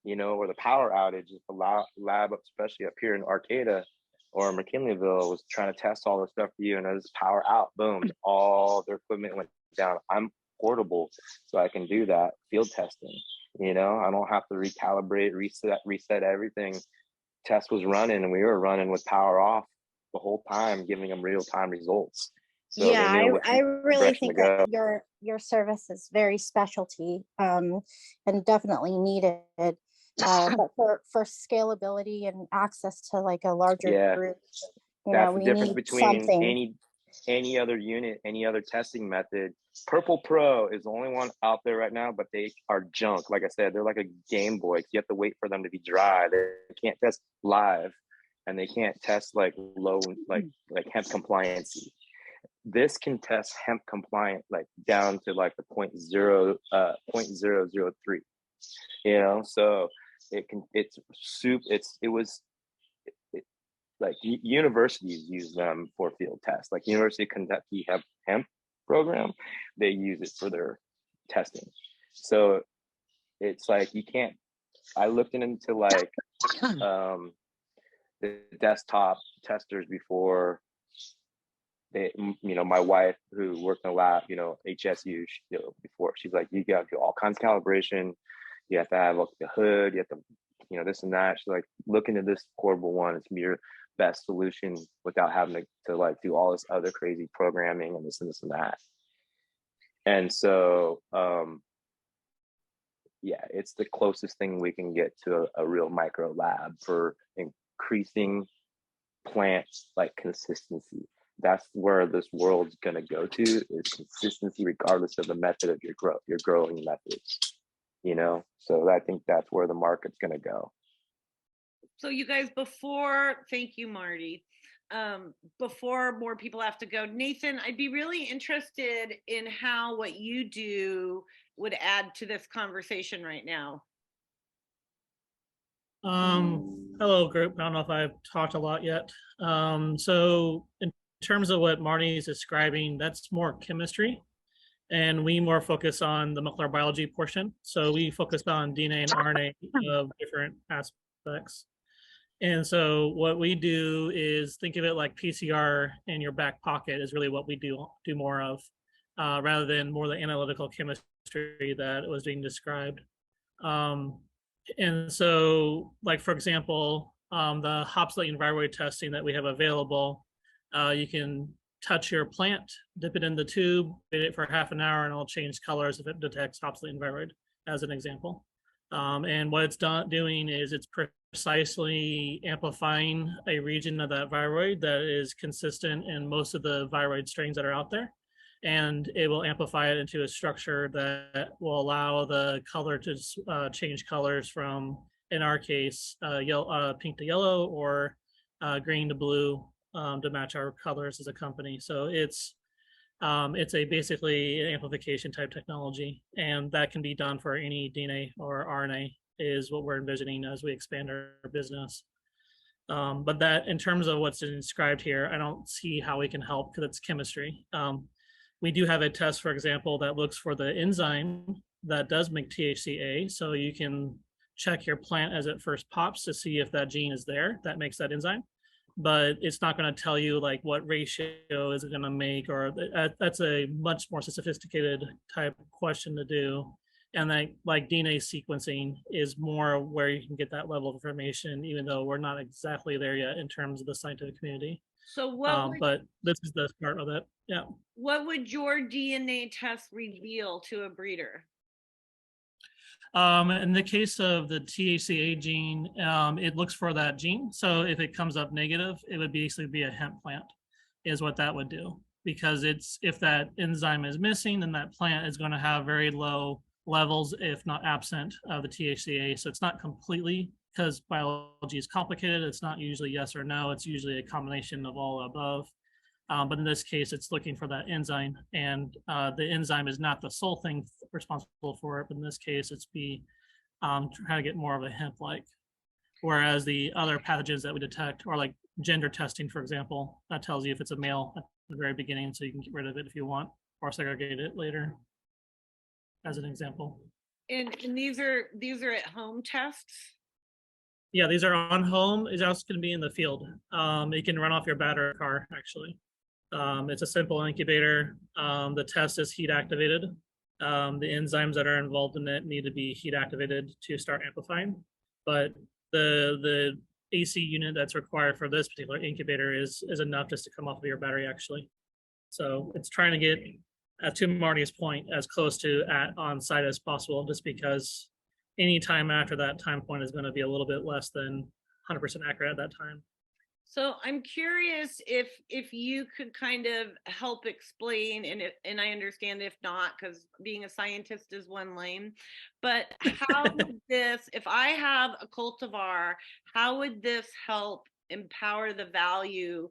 or the power outage. If the lab, especially up here in Arcata or McKinleyville, was trying to test all this stuff for you, and there's power out, boom, all their equipment went down. I'm portable, so I can do that field testing. I don't have to recalibrate, reset everything. Test was running, and we were running with power off the whole time, giving them real-time results. So yeah, I really think that your service is very specialty, and definitely needed. But for scalability and access to like a larger group, that's the we difference need between something. any other unit, any other testing method. Purple Pro is the only one out there right now, but they are junk. Like I said, they're like a Game Boy. You have to wait for them to be dry. They can't test live, and they can't test like low, like hemp compliance. This can test hemp compliant, like down to like the 0.003. So like universities use them for field tests. Like University of Kentucky have hemp program, they use it for their testing. So it's like you can't. I looked into like the desktop testers before. My wife, who worked in a lab, HSU, before, she's like, you got to do all kinds of calibration. You have to have like the hood, you have to, you know, this and that. She's like, look into this portable one. It's gonna be your best solution without having to like do all this other crazy programming and this and this and that. And so, yeah, it's the closest thing we can get to a real micro lab for increasing plants like consistency. That's where this world's gonna go to, is consistency regardless of the method of your growing method. You know, so I think that's where the market's gonna go. So you guys, thank you, Marty. Before more people have to go, Nathan, I'd be really interested in how what you do would add to this conversation right now. Hello group. I don't know if I've talked a lot yet. So in terms of what Marty is describing, that's more chemistry, and we more focus on the molecular biology portion. So we focus on DNA and RNA of different aspects. And so what we do is think of it like PCR in your back pocket is really what we do more of, rather than more the analytical chemistry that was being described. And so, like, for example, the hopsylate viroid testing that we have available, you can touch your plant, dip it in the tube, wait it for half an hour, and it'll change colors if it detects hopsylate viroid, as an example. And what it's doing is it's precisely amplifying a region of that viroid that is consistent in most of the viroid strains that are out there. And it will amplify it into a structure that will allow the color to change colors from, in our case, pink to yellow, or green to blue, to match our colors as a company. So it's basically an amplification type technology, and that can be done for any DNA or RNA is what we're envisioning as we expand our business. But that, in terms of what's described here, I don't see how we can help because it's chemistry. We do have a test, for example, that looks for the enzyme that does make THCA. So you can check your plant as it first pops to see if that gene is there that makes that enzyme. But it's not going to tell you like what ratio is it going to make, or that's a much more sophisticated type question to do. And that, like, DNA sequencing is more where you can get that level of information, even though we're not exactly there yet in terms of the scientific community. So what but this is the start of it. Yeah. What would your DNA test reveal to a breeder? In the case of the THCA gene, it looks for that gene. So if it comes up negative, it would basically be a hemp plant, is what that would do. Because if that enzyme is missing, then that plant is going to have very low levels, if not absent, of the THCA. So it's not completely, because biology is complicated, it's not usually yes or no, it's usually a combination of all above. But in this case, it's looking for that enzyme, and the enzyme is not the sole thing responsible for it, but in this case, it's trying to get more of a hemp-like. Whereas the other pathogens that we detect, or like gender testing, for example, that tells you if it's a male at the very beginning, so you can get rid of it if you want, or segregate it later, as an example. And these are at home tests? Yeah, these are on home. It's also going to be in the field. You can run off your battery car, actually. It's a simple incubator. The test is heat activated. The enzymes that are involved in it need to be heat activated to start amplifying. But the AC unit that's required for this particular incubator is enough just to come off of your battery, actually. So it's trying to get, to Marty's point, as close to on site as possible, just because any time after that time point is going to be a little bit less than 100% accurate at that time. So I'm curious if you could kind of help explain, and I understand if not, because being a scientist is one lane, but how would this, if I have a cultivar, how would this help empower the value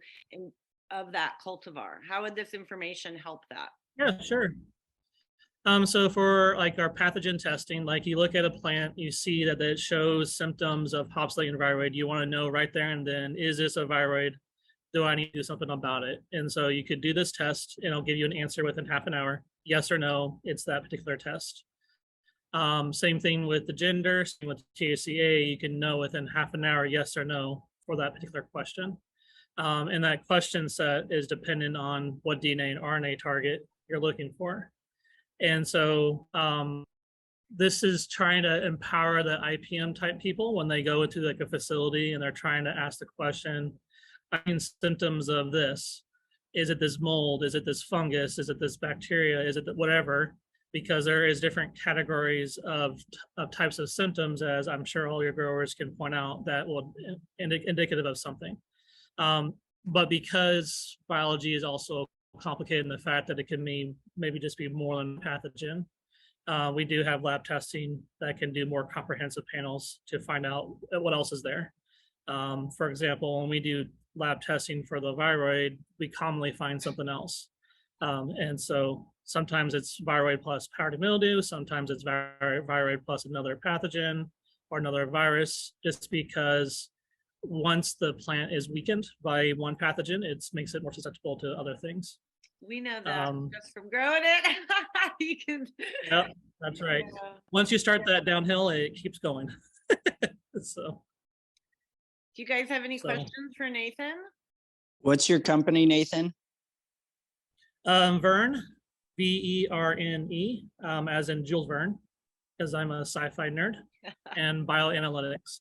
of that cultivar? How would this information help that? Yeah, sure. So for like our pathogen testing, like you look at a plant, you see that it shows symptoms of hopsylate viroid. You want to know right there and then, is this a viroid? Do I need to do something about it? And so you could do this test and it'll give you an answer within half an hour. Yes or no, it's that particular test. Same thing with the gender, same with THCA, you can know within half an hour, yes or no, for that particular question. And that question set is dependent on what DNA and RNA target you're looking for. And so this is trying to empower the IPM type people when they go into like a facility and they're trying to ask the question, I mean, symptoms of this. Is it this mold? Is it this fungus? Is it this bacteria? Is it whatever? Because there is different categories of types of symptoms, as I'm sure all your growers can point out, that will indicative of something. But because biology is also complicated in the fact that it can mean maybe just be more than pathogen, we do have lab testing that can do more comprehensive panels to find out what else is there. For example, when we do lab testing for the viroid, we commonly find something else. And so sometimes it's viroid plus powdery mildew, sometimes it's viroid plus another pathogen or another virus, just because once the plant is weakened by one pathogen, it makes it more susceptible to other things. We know that just from growing it. You can. Yep, that's right. Yeah. Once you start that downhill, it keeps going. So. Do you guys have any questions for Nathan? What's your company, Nathan? Verne, VERNE, as in Jules Verne, because I'm a sci-fi nerd, and bioanalytics.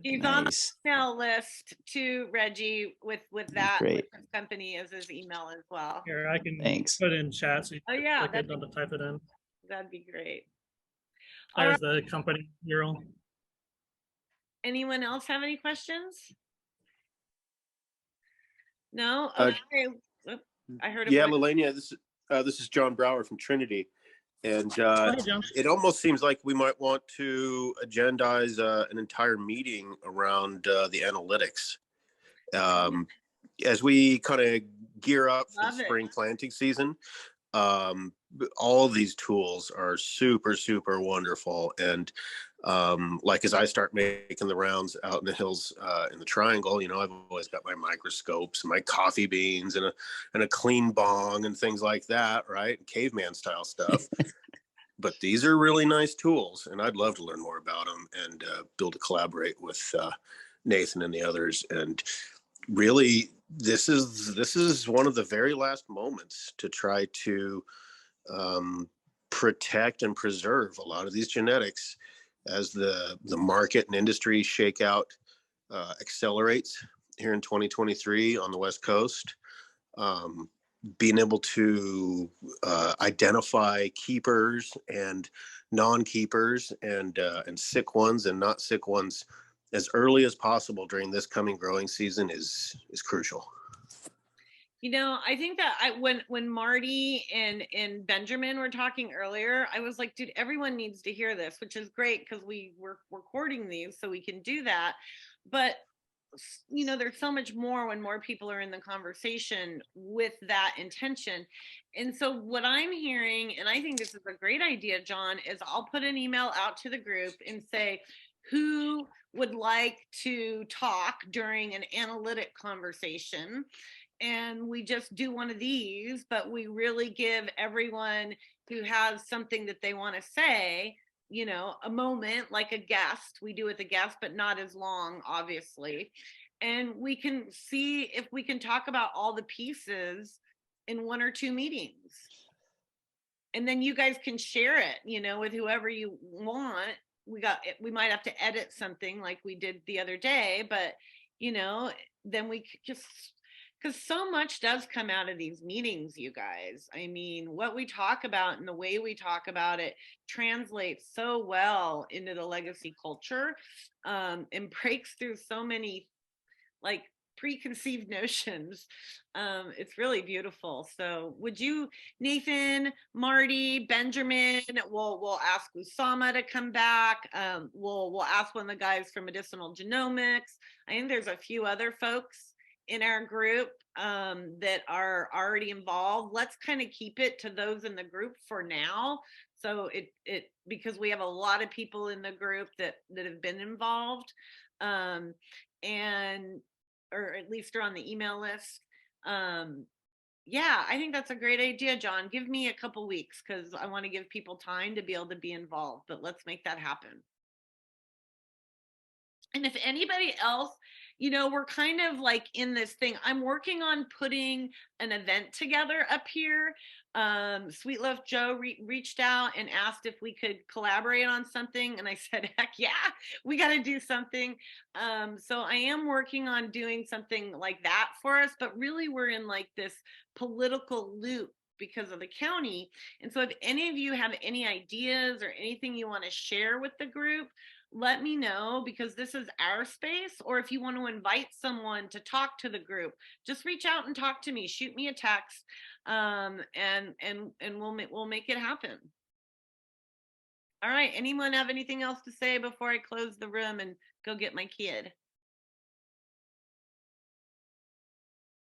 He's on the email list to Reggie with that with his company as his email as well. Here, I can put it in chat. So oh yeah, I don't have to type it in. That'd be great. There's the company URL. Anyone else have any questions? No? Okay. I heard a yeah, voice. Lelania, this is John Brower from Trinity. And it almost seems like we might want to agendize an entire meeting around the analytics. As we kind of gear up for the spring planting season, all of these tools are super, super wonderful. And like as I start making the rounds out in the hills in the triangle, I've always got my microscopes and my coffee beans and a clean bong and things like that, right? Caveman style stuff. But these are really nice tools, and I'd love to learn more about them and build to collaborate with Nathan and the others. And really, this is one of the very last moments to try to protect and preserve a lot of these genetics as the market and industry shakeout accelerates here in 2023 on the West Coast. Being able to identify keepers and non-keepers and sick ones and not sick ones as early as possible during this coming growing season is crucial. I think that when Marty and Benjamin were talking earlier, I was like, dude, everyone needs to hear this, which is great because we're recording these so we can do that. But there's so much more when more people are in the conversation with that intention. And so what I'm hearing, and I think this is a great idea, John, is I'll put an email out to the group and say, who would like to talk during an analytic conversation? And we just do one of these, but we really give everyone who has something that they want to say, a moment, like a guest. We do with a guest, but not as long, obviously. And we can see if we can talk about all the pieces in one or two meetings. And then you guys can share it, with whoever you want. We might have to edit something like we did the other day, but, then we just, because so much does come out of these meetings, you guys. I mean, what we talk about and the way we talk about it translates so well into the legacy culture, and breaks through so many preconceived notions. It's really beautiful. So would you, Nathan, Marty, Benjamin, we'll ask Usama to come back. We'll ask one of the guys from medicinal genomics. I think there's a few other folks in our group that are already involved. Let's kind of keep it to those in the group for now. So it because we have a lot of people in the group that have been involved, and or at least are on the email list. Yeah, I think that's a great idea, John. Give me a couple weeks because I want to give people time to be able to be involved, but let's make that happen. And if anybody else, we're kind of like in this thing. I'm working on putting an event together up here Sweet Love Joe reached out and asked if we could collaborate on something, and I said, heck yeah, we got to do something. So I am working on doing something like that for us, but really we're in like this political loop because of the county. And so if any of you have any ideas or anything you want to share with the group, let me know, because this is our space. Or if you want to invite someone to talk to the group, just reach out and talk to me, shoot me a text, and we'll make it happen. All right, anyone have anything else to say before I close the room and go get my kid?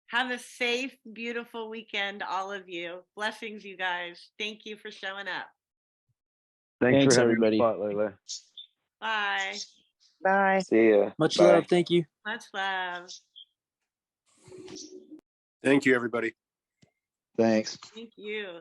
Have a safe, beautiful weekend, all of you. Blessings, you guys. Thank you for showing up. Thanks for having everybody. the spot, Layla. Bye. Bye. See ya. Much Bye. love. Thank you. Much love. Thank you, everybody. Thanks. Thank you.